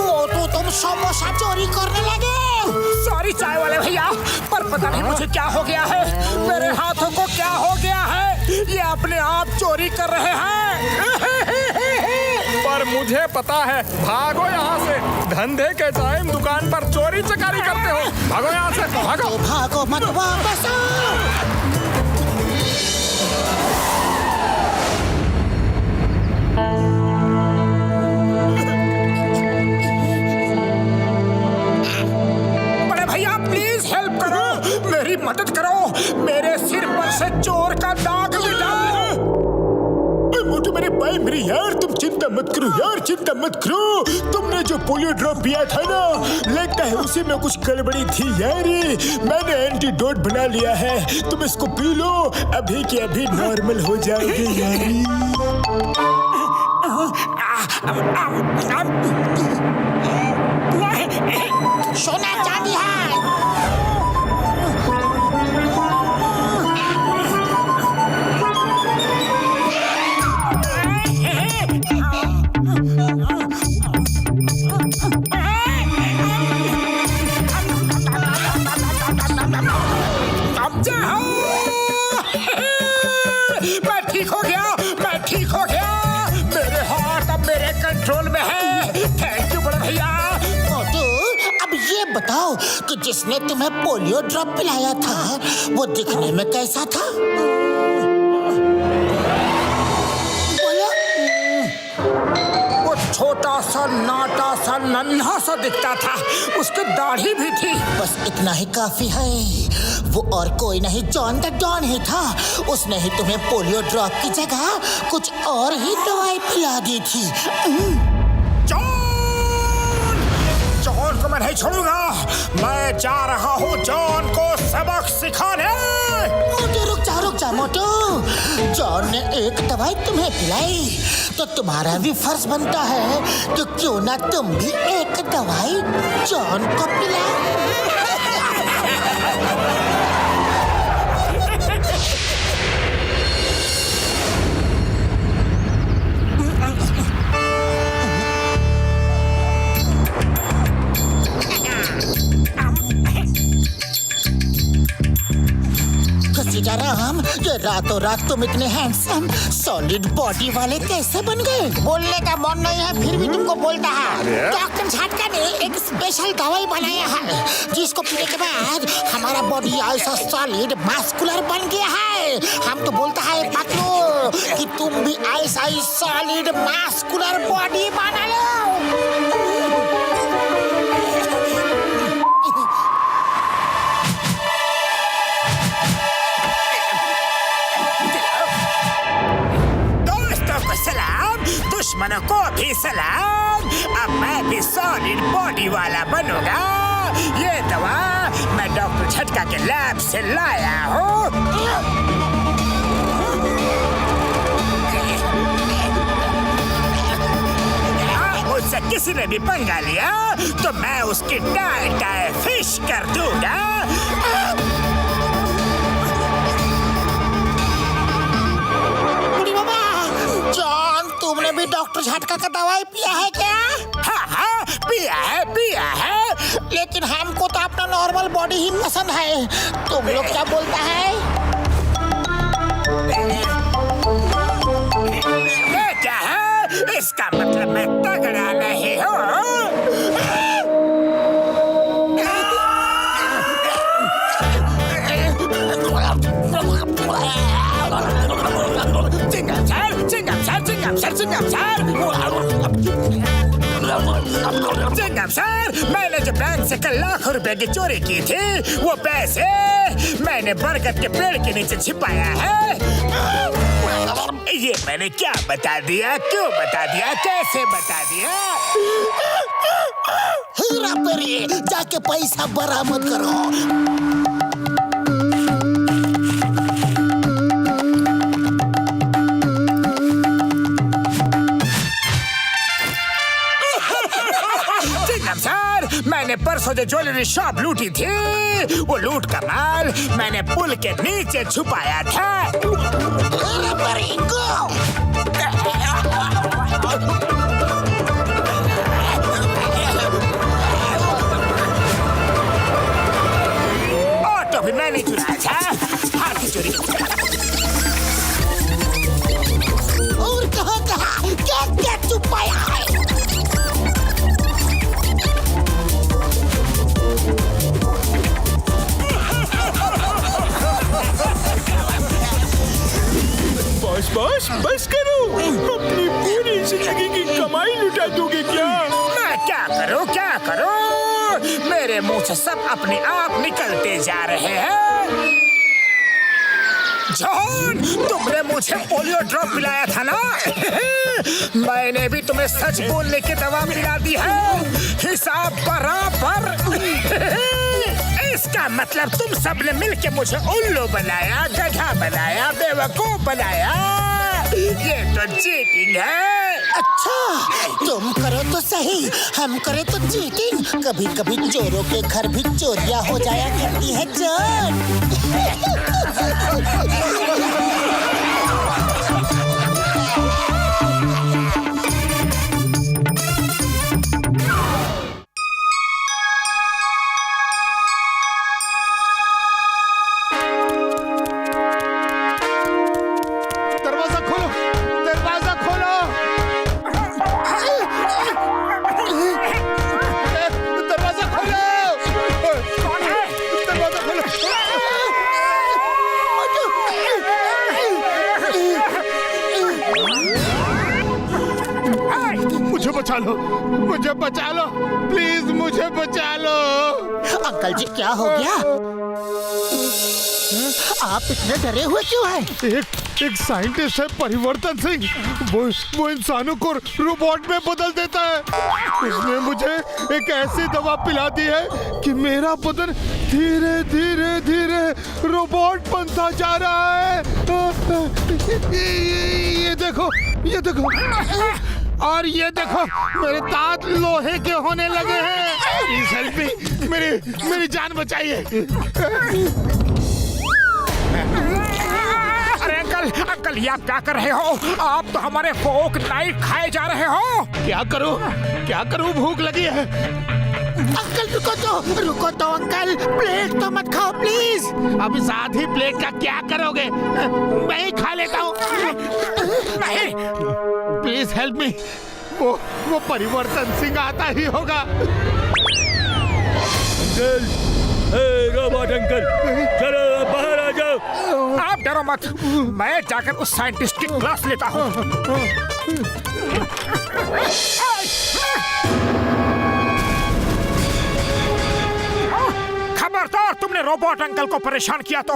मोटू तुम समोसा चोरी करने लगे। सॉरी चाय वाले भैया, पर पता नहीं मुझे क्या हो गया है। मेरे हाथों को क्या हो गया है, ये अपने आप चोरी कर रहे हैं। पर मुझे पता है, भागो यहाँ से। धंधे के टाइम दुकान पर चोरी चकारी करते हो। भागो यहाँ से, भागो। भागो मत, वापस आओ। बड़े भैया प्लीज हेल्प करो, मेरी मदद करो, मेरे सिर पर से चोर का दाग मिटाओ। मोटू मेरे भाई, मेरी यार, तुम चिंता मत करो यार, चिंता मत करो। तुमने जो पोलियो ड्रॉप पिया था ना, लगता है उसी में कुछ गड़बड़ी थी यार। मैंने एंटीडोट बना लिया है, तुम इसको पी लो, अभी के अभी नॉर्मल हो जाओगे यार। सोना चांदी है। मैं ठीक हो गया, मैं ठीक हो गया। मेरे हाथ अब मेरे कंट्रोल में है। थैंक यू बड़े भैया। मोटू, अब ये बताओ कि जिसने तुम्हें पोलियो ड्रॉप पिलाया था, वो दिखने में कैसा था? बोलो। वो छोटा सा, नाटा सा, नन्हा सा दिखता था, उसकी दाढ़ी भी थी। बस इतना ही काफी है। वो और कोई नहीं, जॉन द डॉन ही था। उसने ही तुम्हें पोलियो ड्रॉप की जगह कुछ और ही दवाई पिला दी थी। जॉन को मैं नहीं छोड़ूंगा। मैं जा रहा हूँ जॉन को सबक सिखाने। रुक अच्छा मोटू, जॉन ने एक दवाई तुम्हें पिलाई तो तुम्हारा भी फर्ज बनता है तो क्यों ना तुम भी एक दवाई जॉन को पिलाओ। राम, ये रातों रात तुम इतने हैंडसम सॉलिड बॉडी वाले कैसे बन गए? बोलने का मन नहीं है फिर भी तुमको बोलता है। डॉक्टर झटका ने एक स्पेशल दवाई बनाया है जिसको पीने के बाद हमारा बॉडी ऐसा सॉलिड मस्कुलर बन गया है। हम तो बोलता है पतलू कि तुम भी ऐसा ही सॉलिड मस्कुलर बॉडी बना लो। दुश्मनों को भी सलाम। अब मैं भी सॉलिड बॉडी वाला बनूंगा। ये दवा मैं डॉक्टर झटका के लैब से लाया हूँ। मुझसे किसी ने भी पंगा लिया तो मैं उसकी टाई टाई फिश कर दूंगा। तुमने भी डॉक्टर झटका का दवाई पिया है क्या? हाँ, पिया है। लेकिन हमको तो अपना नॉर्मल बॉडी ही पसंद है। तुम लोग क्या बोलता है? ये क्या है? इसका मतलब मैं तगड़ा नहीं हूँ। चिंगम सर, मैंने जो बैंक से कल लाखों रुपए की चोरी की थी वो पैसे मैंने बरगद के पेड़ के नीचे छिपाया है। ये मैंने क्या बता दिया, क्यों बता दिया, कैसे बता दिया? हीरा पेरी, जाके पैसा बरामद करो। मैंने परसों जो ज्वेलरी शॉप लूटी थी वो लूट का माल मैंने पुल के नीचे छुपाया था। ऑटो भी मैंने चुराया था। हाथी चोरी और कहाँ क्या क्या छुपाया है? बस करो। अपनी पूरी जिंदगी की कमाई लुटा दोगे क्या? मैं क्या करूं? मेरे मुंह से सब अपने आप निकलते जा रहे हैं। जॉन, तुमने मुझे पोलियो ड्रॉप पिलाया था ना? मैंने भी तुम्हें सच बोलने की दवा पिला दी है। हिसाब बराबर। इसका मतलब तुम सबने मिलके मुझे उल्लू बनाया, गधा बनाया, बेवकूफ बनाया। ये तो चीटिंग है। अच्छा, तुम करो तो सही, हम करे तो चीटिंग। कभी कभी चोरों के घर भी चोरियां हो जाया करती है जॉन। मुझे बचा लो प्लीज, मुझे बचा लो। अंकल जी क्या हो गया? आप इतने डरे हुए क्यों हैं? एक साइंटिस्ट है परिवर्तन सिंह, वो इंसानों को रोबोट में बदल देता है। उसने मुझे एक ऐसी दवा पिला दी है कि मेरा बदन धीरे धीरे धीरे रोबोट बनता जा रहा है। ये देखो, ये देखो, और ये देखो मेरे दांत लोहे के होने लगे हैं। प्लीज हेल्प मी, मेरी जान बचाइए। अरे अंकल ये आप क्या कर रहे हो? आप तो हमारे फोक नाइफ खाए जा रहे हो। क्या करूं, भूख लगी है। अंकल रुको तो अंकल, प्लेट तो मत खाओ प्लीज। अब इस आधी प्लेट का क्या करोगे? मैं ही खा लेता हूँ। नहीं, प्लीज हेल्प मी। वो परिवर्तन सिंह आता ही होगा। अंकल, रोबोट अंकल, चलो बाहर आ जाओ। आप डरो मत, मैं जाकर उस साइंटिस्ट की क्लास लेता हूँ। खबरदार, तुमने रोबोट अंकल को परेशान किया तो,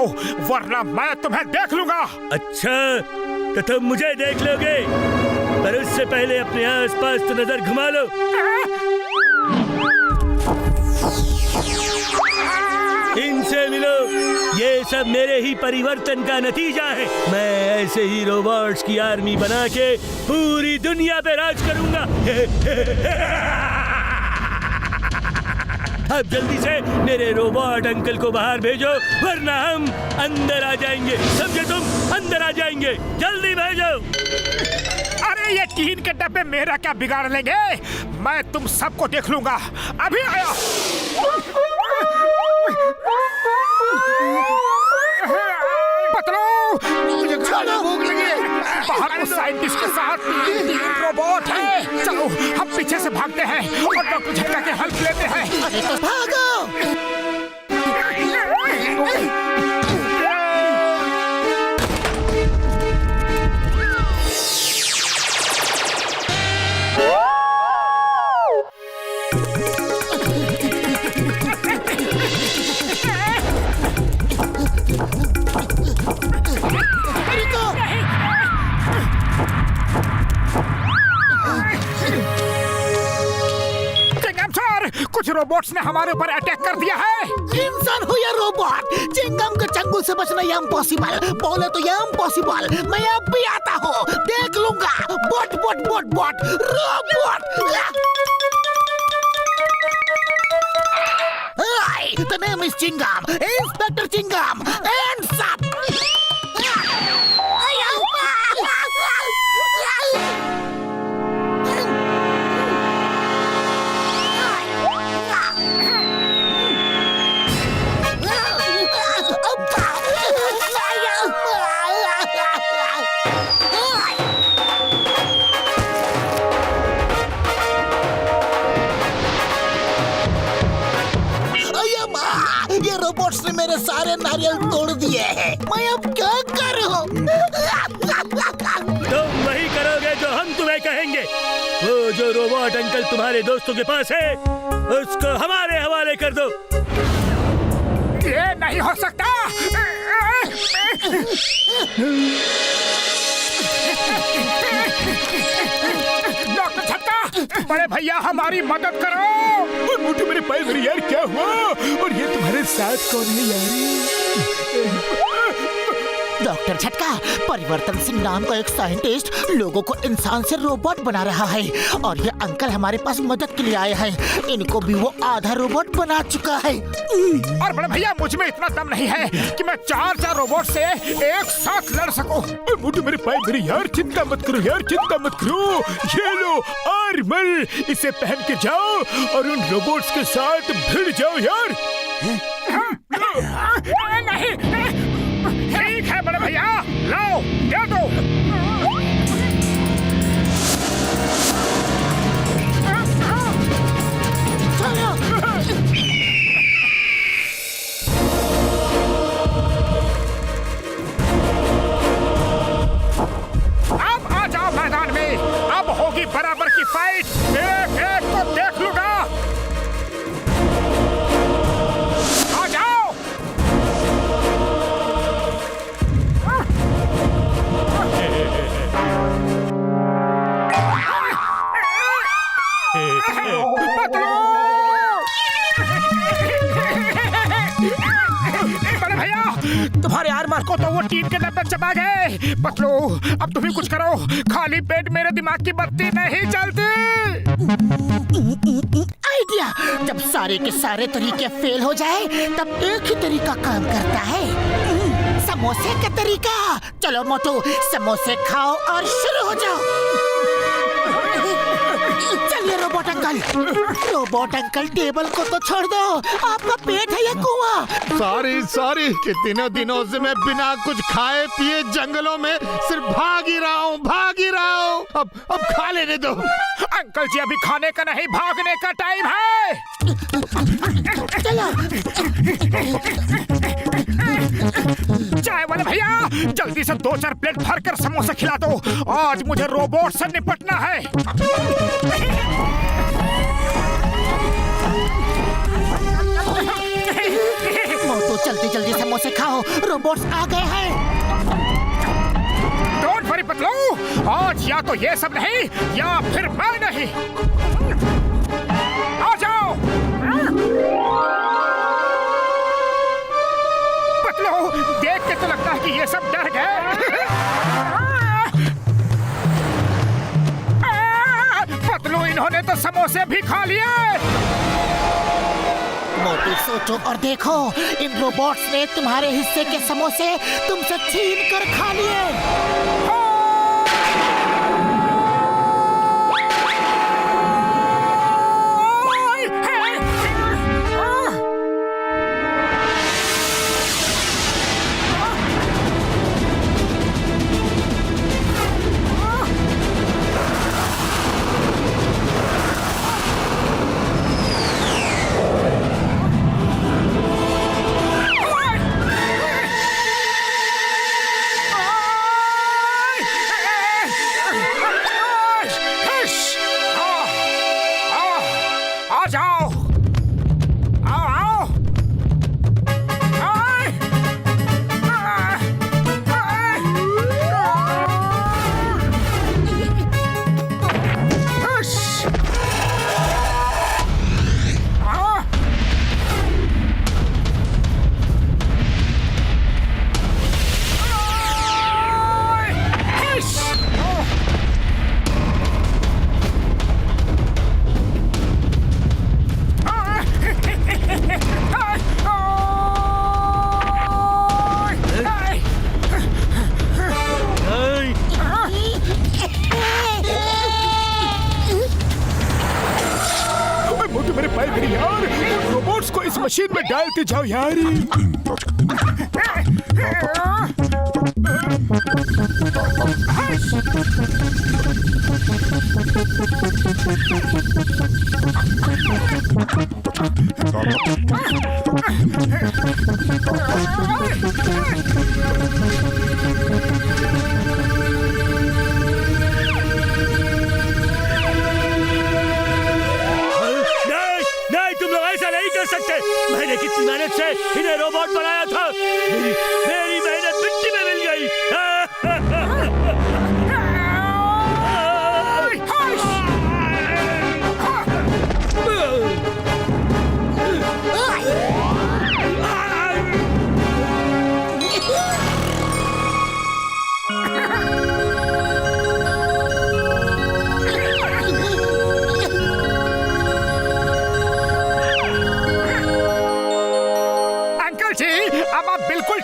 वरना मैं तुम्हें देख लूंगा। अच्छा, तो तुम मुझे देख लोगे, पर उससे पहले अपने आसपास तो नजर घुमा लो। इनसे मिलो, ये सब मेरे ही परिवर्तन का नतीजा है। मैं ऐसे ही रोबोट्स की आर्मी बना के पूरी दुनिया पे राज करूंगा। अब जल्दी से मेरे रोबोट अंकल को बाहर भेजो, वरना हम अंदर आ जाएंगे। समझे तुम? अंदर आ जाएंगे, जल्दी भेजो। अरे ये टीन के डब्बे मेरा क्या बिगाड़ लेंगे? मैं तुम सबको देख लूंगा। अभी आया। मुझे भूख लगी है। बाहर उस साइंटिस्ट के साथ 3 रोबोट हैं। चलो हम पीछे से भागते हैं और डॉक्टर झटका के हेल्प लेते हैं। अरे तो भागो। कुछ रोबोट्स ने हमारे ऊपर अटैक कर दिया है। इंसान हो या रोबोट, चिंगम के चंगुल से बचना ये इम्पॉसिबल। बोले तो ये इम्पॉसिबल। मैं अब भी आता हूँ, देख लूंगा। Boat boat boat boat robot. The name is Chingam, Inspector Chingam, and Sap. ये रोबोट्स ने मेरे सारे नारियल तोड़ दिए हैं। मैं अब क्या करूं? तुम वही करोगे जो हम तुम्हें कहेंगे। वो जो रोबोट अंकल तुम्हारे दोस्तों के पास है, उसको हमारे हवाले कर दो। ये नहीं हो सकता। डॉक्टर झटका, बड़े भैया हमारी मदद करो। और मोटू मेरे पैर मेरे यार, क्या हुआ? और ये तुम्हारे साथ कौन है यार? डॉक्टर झटका, परिवर्तन सिंह नाम का एक साइंटिस्ट लोगों को इंसान से रोबोट बना रहा है, और ये अंकल हमारे पास मदद के लिए आए हैं। इनको भी वो आधा रोबोट बना चुका है। और बड़े भैया, मुझ में इतना दम नहीं है कि मैं 4 रोबोट से एक साथ लड़ सकूं। मोटू मेरे पैर मेरे यार, चिंता मत करो यार, चिंता मत करो। ये लो आर्मर, इसे पहन के जाओ और उन रोबोट्स के साथ भिड़ जाओ यार। नहीं, ठीक है बड़े भैया, लाओ दे दो। अब आ जाओ मैदान में, अब होगी बराबर की फाइट। एक को देख लूंगा। आ जाओ। भैया, तुम्हारे आर्मर को तो वो टीम के डब्बे चबा गए। पतलू, अब तुम ही कुछ करो, खाली पेट मेरे दिमाग की बत्ती नहीं जलती। आइडिया, जब सारे के सारे तरीके फेल हो जाए तब एक ही तरीका काम करता है, समोसे का तरीका। चलो मोटू, समोसे खाओ और शुरू हो जाओ। चलिए robot uncle. Robot uncle, table को तो छोड़ दो, आपका पेट है या कुआं? सॉरी कि दिनों से मैं बिना कुछ खाए पिए जंगलों में सिर्फ भाग ही रहा हूँ। अब खा लेने दो। अंकल जी, अभी खाने का नहीं, भागने का टाइम है। चलो। चाय वाले भैया, जल्दी से 2-4 प्लेट भरकर समोसा खिला दो, आज मुझे रोबोट से निपटना है। मोटू, जल्दी समोसे खाओ, रोबोट्स आ गए हैं। डोंट वरी पतलू, आज या तो ये सब नहीं या फिर मैं नहीं। आ जाओ। पतलू, देख के तो लगता है कि ये सब डर गए। पतलू, इन्होंने तो समोसे भी खा लिए। मोटू, सोचो और देखो, इन रोबोट्स ने तुम्हारे हिस्से के समोसे तुमसे छीन कर खा लिए। मशीन में डालते जाओ यार। सकते। मैंने कितनी मेहनत से इन्हें रोबोट बनाया था, मेरी मेहनत मिट्टी में मिल गई।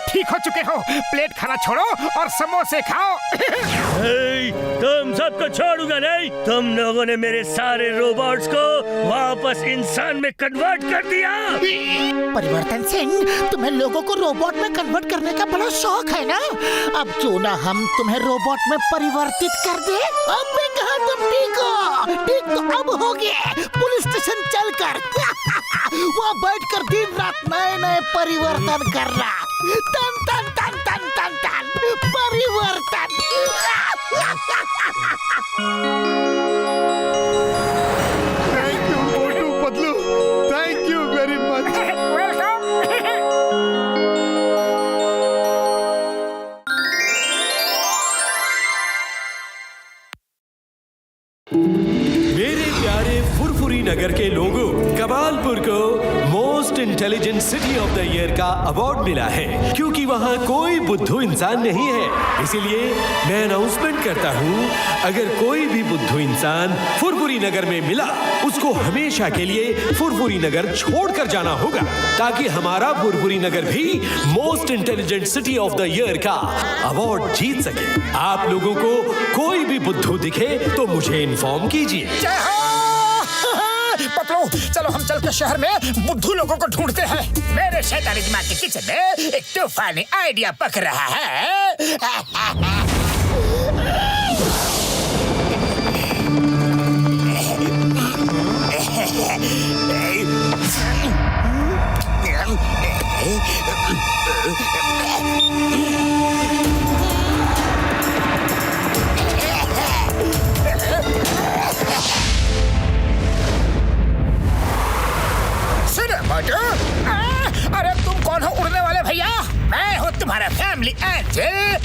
ठीक हो चुके हो, प्लेट खाना छोड़ो और समोसे खाओ। तुम सबको छोड़ूंगा नहीं। तुम लोगों ने मेरे सारे रोबोट्स को वापस इंसान में कन्वर्ट कर दिया। परिवर्तन सिंह, तुम्हें लोगों को रोबोट में कन्वर्ट करने का बड़ा शौक है ना? अब क्यों ना हम तुम्हें रोबोट में परिवर्तित कर दे। अब मैं कहा तुम ठीक हो। ठीक तो अब हो गया। पुलिस स्टेशन चलकर वहाँ बैठकर दिन रात नए नए परिवर्तन कर रहा। तन तन तन तन तन तन परिवर्तन। Thank you Motu Patlu, thank you very much. Welcome. मेरे प्यारे फुरफुरी नगर के लोगों, कमालपुर को most intelligent city of the year का अवार्ड मिला है, क्योंकि वहाँ कोई बुद्धू इंसान नहीं है। इसीलिए मैं अनाउंसमेंट करता हूँ, अगर कोई भी बुद्धू इंसान फुरफुरी नगर में मिला, उसको हमेशा के लिए फुरफुरी नगर छोड़कर जाना होगा, ताकि हमारा फुरफुरी नगर भी most intelligent city of the year का अवार्ड जीत सके। आप लोगों को कोई भी बुद्धू दिखे तो मुझे इन्फॉर्म कीजिए। पतलू, चलो हम चल के शहर में बुद्धू लोगों को ढूंढते हैं। मेरे शैतानी दिमाग के किचन में एक तूफानी आइडिया पक रहा है। अरे तुम कौन हो उड़ने वाले भैया? मैं हूँ तुम्हारा फैमिली एंजल।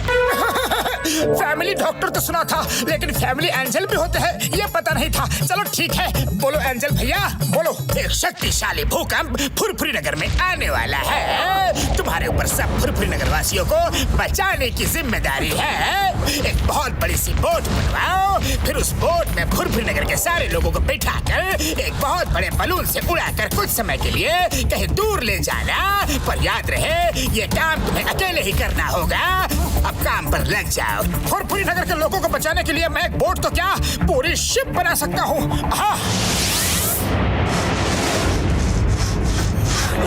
फैमिली डॉक्टर तो सुना था, लेकिन फैमिली एंजल भी होते हैं ये पता नहीं था। चलो ठीक है, बोलो एंजल भैया, बोलो। एक शक्तिशाली भूकंप फुरफुरी नगर में आने वाला है। तुम्हारे ऊपर सब फुरफुरी नगर वासियों को बचाने की जिम्मेदारी है। एक बहुत बड़ी सी बोट बनवाओ, फिर उस बोट में फुरफुरी नगर के सारे लोगों को बिठाकर एक बहुत बड़े बलून से उड़ाकर कुछ समय के लिए कहीं दूर ले जाना। पर याद रहे, ये काम तुम्हें अकेले ही करना होगा। अब काम पर लग जाओ। फुरफुरी नगर के लोगों को बचाने के लिए मैं एक बोट तो क्या, पूरी शिप बना सकता हूँ। हाँ।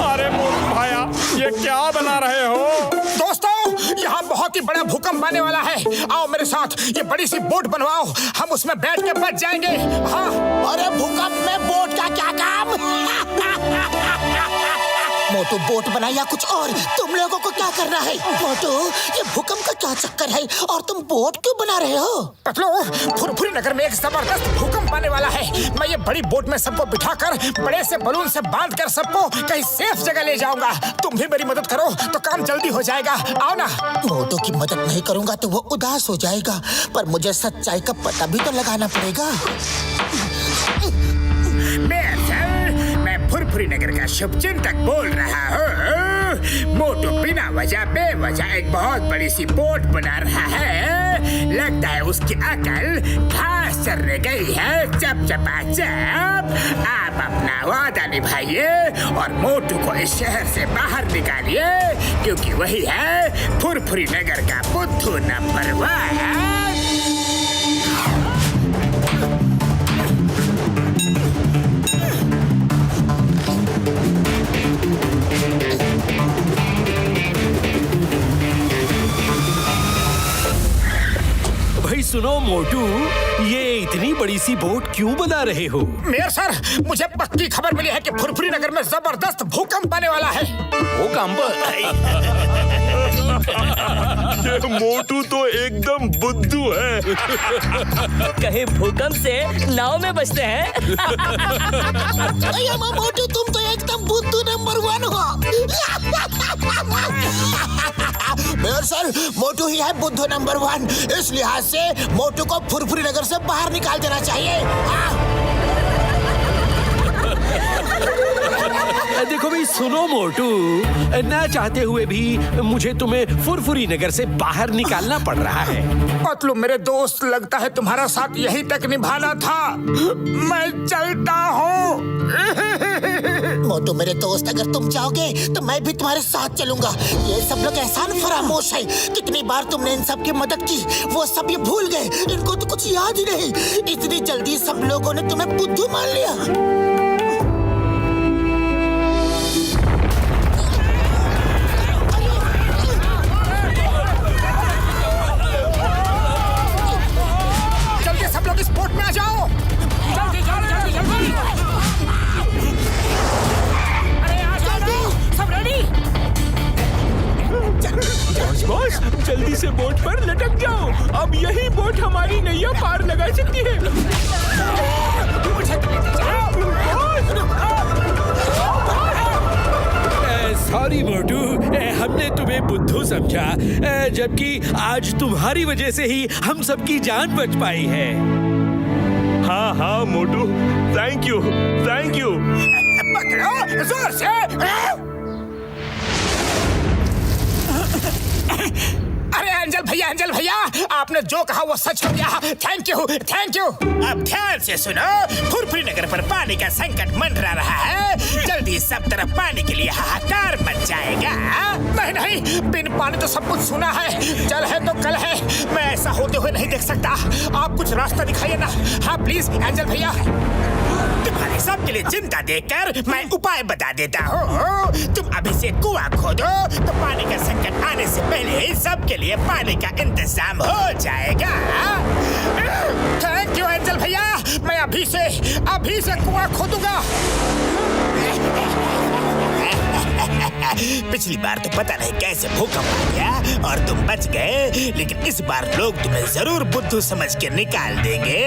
अरे मोटू भाया, ये क्या बना रहे हो? दोस्तों, यहाँ बहुत ही बड़ा भूकंप आने वाला है। आओ मेरे साथ, ये बड़ी सी बोट बनवाओ, हम उसमें बैठ के बच जाएंगे। हाँ। अरे भूकंप में बोट का क्या काम? मोटू बोट बना या कुछ और, तुम लोगों को क्या करना है? मोटू, ये भूकंप का क्या चक्कर है और तुम बोट क्यों बना रहे हो? पतलू, फुरफुरी नगर में एक जबरदस्त भूकंप आने वाला है। मैं ये बड़ी बोट में सबको बिठाकर बड़े से बलून से बांधकर सबको कहीं सेफ जगह ले जाऊंगा। तुम भी मेरी मदद करो तो काम जल्दी हो जाएगा। आओ ना। मोटू की मदद नहीं करूंगा तो वो उदास हो जाएगा, पर मुझे सच्चाई का पता भी तो लगाना पड़ेगा। मैं फुरफुरी नगर का शुभचिंतक बोल रहा हूँ। मोटू बिना वजह बेवजह एक बहुत बड़ी सी बोट बना रहा है। लगता है उसकी अकल घास चरने गई है। चप चपा चप। आप अपना वादा निभाइए और मोटू को इस शहर से बाहर निकालिए, क्योंकि वही है फुरफुरी नगर का बुद्धू नंबर 1। भाई सुनो मोटू, ये इतनी बड़ी सी बोट क्यों बना रहे हो? मेयर सर, मुझे पक्की खबर मिली है कि फुरफुरी नगर में जबरदस्त भूकंप आने वाला है। भूकंप? ये मोटू तो एकदम बुद्धू है। कहीं भूकंप से नाव में बचते हैं। मोटू, तुम तो एकदम बुद्धू नंबर 1 हो। मेयर सर, मोटू ही है बुद्धू नंबर 1। इस लिहाज से मोटू को फुरफुरी नगर से बाहर निकाल देना चाहिए। देखो भाई सुनो मोटू, ना चाहते हुए भी मुझे तुम्हें फुरफुरी नगर से बाहर निकालना पड़ रहा है। पतलू मेरे दोस्त, लगता है तुम्हारा साथ यहीं तक निभाना था। मैं चलता हूँ। मोटू मेरे दोस्त, अगर तुम चाहोगे तो मैं भी तुम्हारे साथ चलूंगा। ये सब लोग एहसान फरामोश है। कितनी बार तुमने इन सब की मदद की, वो सब ये भूल गए। इनको तो कुछ याद ही नहीं। इतनी जल्दी सब लोगों ने तुम्हें बुद्धू मान लिया। बॉस, जल्दी से बोट पर लटक जाओ। अब यही बोट हमारी नैया पार लगा सकती है। सॉरी मोटू, हमने तुम्हें बुद्धू समझा, जबकि आज तुम्हारी वजह से ही हम सबकी जान बच पाई है। हाँ हाँ मोटू, थैंक यू। पकड़ो, जोर से। अरे एंजल भैया, आपने जो कहा वो सच हो गया। Thank you. अब ध्यान से सुनो, फुरफुरी नगर पर पानी का संकट मंडरा रहा है। जल्दी सब तरफ पानी के लिए हाहाकार मच जाएगा। नहीं, बिन पानी तो सब कुछ सुना है। जल है तो कल है। मैं ऐसा होते हुए नहीं देख सकता। आप कुछ रास्ता दिखाइए ना। हाँ प्लीज एंजल भैया। तुम्हारे सब के लिए चिंता देखकर मैं उपाय बता देता हूँ। तुम अभी से कुआं खोदो तो पानी का संकट आने से पहले ही सबके लिए पानी का इंतजाम हो जाएगा। थैंक यू एंजल भैया। मैं अभी से कुआं खोदूंगा। पिछली बार तो पता नहीं कैसे भूकंप आ गया और तुम बच गए, लेकिन इस बार लोग तुम्हें जरूर बुद्धू समझ के निकाल देंगे।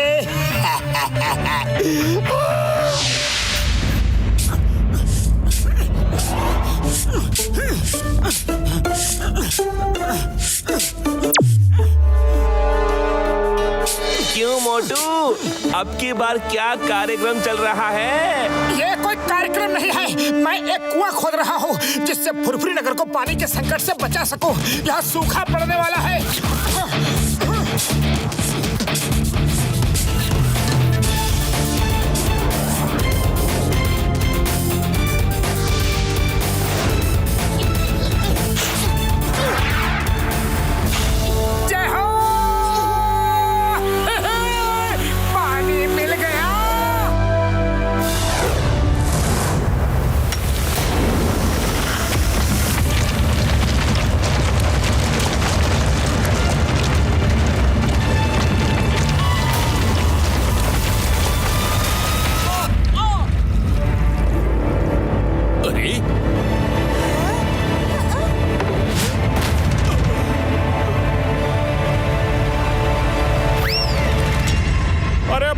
क्यों मोटू, अब की बार क्या कार्यक्रम चल रहा है? ये कोई कार्यक्रम नहीं है। मैं एक कुआं खोद रहा हूँ जिससे फुरफुरी नगर को पानी के संकट से बचा सकूं। यहाँ सूखा पड़ने वाला है। जय हो। पानी मिल गया।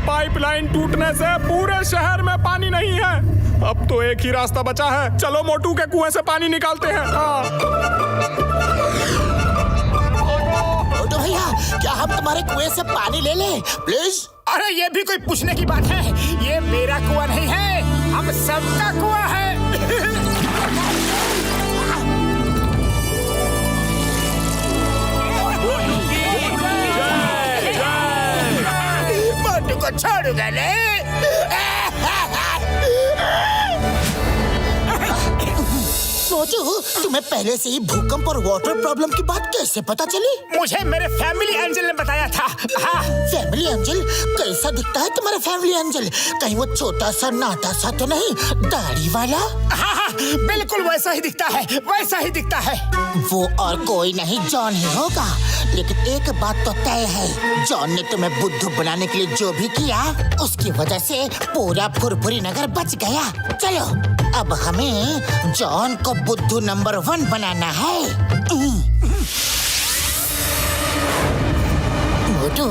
पाइपलाइन टूटने से पूरे शहर में पानी नहीं है। अब तो एक ही रास्ता बचा है। चलो मोटू के कुएं से पानी निकालते हैं। मोटू भैया, क्या हम तुम्हारे कुएं से पानी ले लें प्लीज? अरे ये भी कोई पूछने की बात है? ये मेरा कुआं नहीं है, हम सबका कुआं है। मोटू को छोड़ूंगा नहीं। मोटू, तुम्हें पहले से ही भूकंप और वाटर प्रॉब्लम की बात कैसे पता चली? मुझे मेरे फैमिली एंजल ने बताया था। हाँ। Family angel? कैसा दिखता है तुम्हारा फैमिली एंजल? कहीं वो छोटा सा नाटा सा तो नहीं, दाढ़ी वाला? हाँ, बिल्कुल वैसा ही दिखता है, वैसा ही दिखता है। वो और कोई नहीं, जॉन ही होगा। लेकिन एक बात तो तय है, जॉन ने तुम्हें बुद्धू बनाने के लिए जो भी किया, उसकी वजह से पूरा फुरफुरी नगर बच गया। चलो, अब हमें जॉन को बुद्धू नंबर 1 बनाना है। मोटू,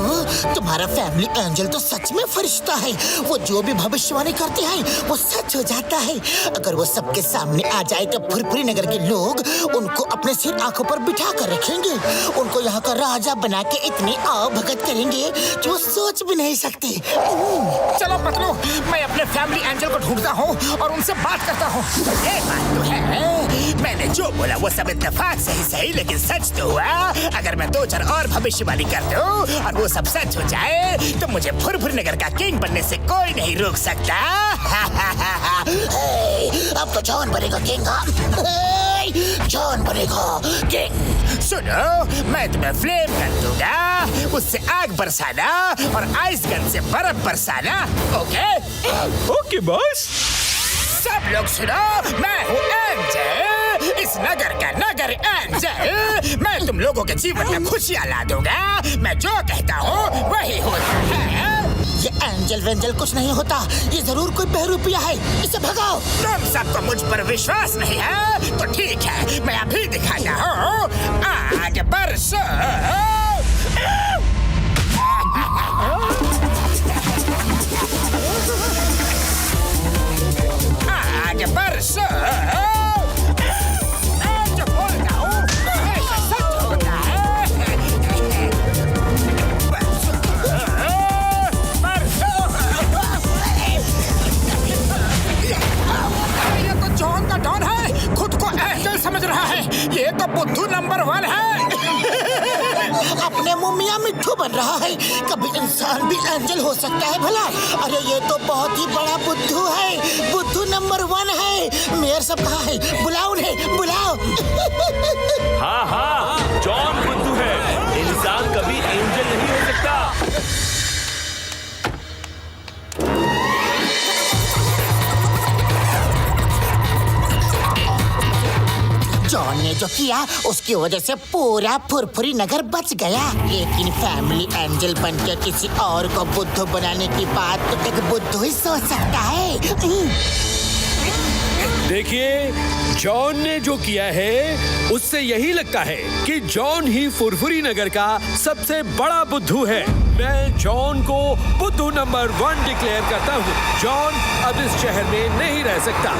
तुम्हारा फैमिली एंजल तो सच में फरिश्ता है। वो जो भी भविष्यवाणी करते हैं वो सच हो जाता है। अगर वो सबके सामने आ जाए तो फुरफुरी नगर के लोग उनको अपने सिर आंखों पर बिठा कर रखेंगे। उनको यहाँ का राजा बना के इतनी आवभगत करेंगे कि वो सोच भी नहीं सकते। चलो पतलू, मैं अपने फैमिली एंजल को ढूंढता हूँ और उनसे बात करता हूँ। ये बात तो है, मैंने जो बोला वो सब इत्तेफाक से ही सही, लेकिन सच तो हुआ। अगर मैं 2-4 और भविष्यवाणी कर दूं और वो सब सच हो जाए तो मुझे फुरफुरी नगर का किंग बनने से कोई नहीं रोक सकता। अब तो जॉन बनेगा किंग। जॉन बनेगा किंग। सुनो, मैं तुम्हें फ्लेम कर दूंगा, उससे आग बरसाना और आइस गन से बर्फ बरसाना। ओके? Okay boss. सब लोग सुनो, मैं हूँ एंजल, इस नगर का नगर एंजल। मैं तुम लोगों के जीवन में खुशियाँ ला दूंगा। मैं जो कहता हूँ वही होता है। ये एंजल वेंजल कुछ नहीं होता, ये जरूर कोई बहरूपिया है। इसे भगाओ। तुम सबको मुझ पर विश्वास नहीं है तो ठीक है, मैं अभी दिखाता हूँ। आगे बरसो। आगे बरसो। जो बोलता हूँ ऐसा सच होता है। बरसो। ये कुछ का डॉन है, खुद को एंजल समझ रहा है। ये तो बुद्धू नंबर 1 है। अपने मुंह मियां मिट्ठू बन रहा है। कभी इंसान भी एंजल हो सकता है भला? अरे ये तो बहुत ही बड़ा बुद्धू है, बुद्धू नंबर 1 है। मेयर सब कहाँ है? बुलाओ उन्हें, बुलाओ। हाँ हाँ, जॉन बुद्धू है। इंसान कभी एंजल नहीं हो सकता। जॉन ने जो किया उसकी वजह से पूरा फुरफुरी नगर बच गया। लेकिन फैमिली एंजल बनकर किसी और को बुद्धू बनाने की बात तो एक बुद्धू ही सोच सकता है। देखिए, जॉन ने जो किया है उससे यही लगता है कि जॉन ही फुरफुरी नगर का सबसे बड़ा बुद्धू है। मैं जॉन को बुद्धू नंबर 1 डिक्लेयर करता हूँ। जॉन अब इस शहर में नहीं रह सकता।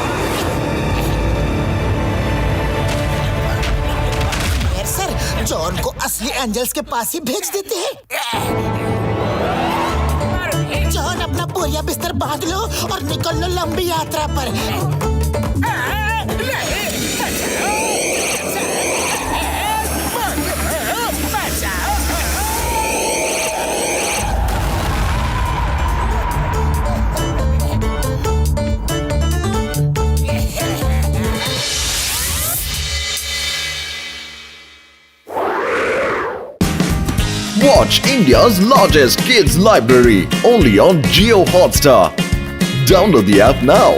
सर, जॉन को असली एंजल्स के पास ही भेज देते हैं। जॉन, अपना बोरिया बिस्तर बांध लो और निकल लो लंबी यात्रा पर। Watch India's largest kids library only on Jio Hotstar. Download the app now.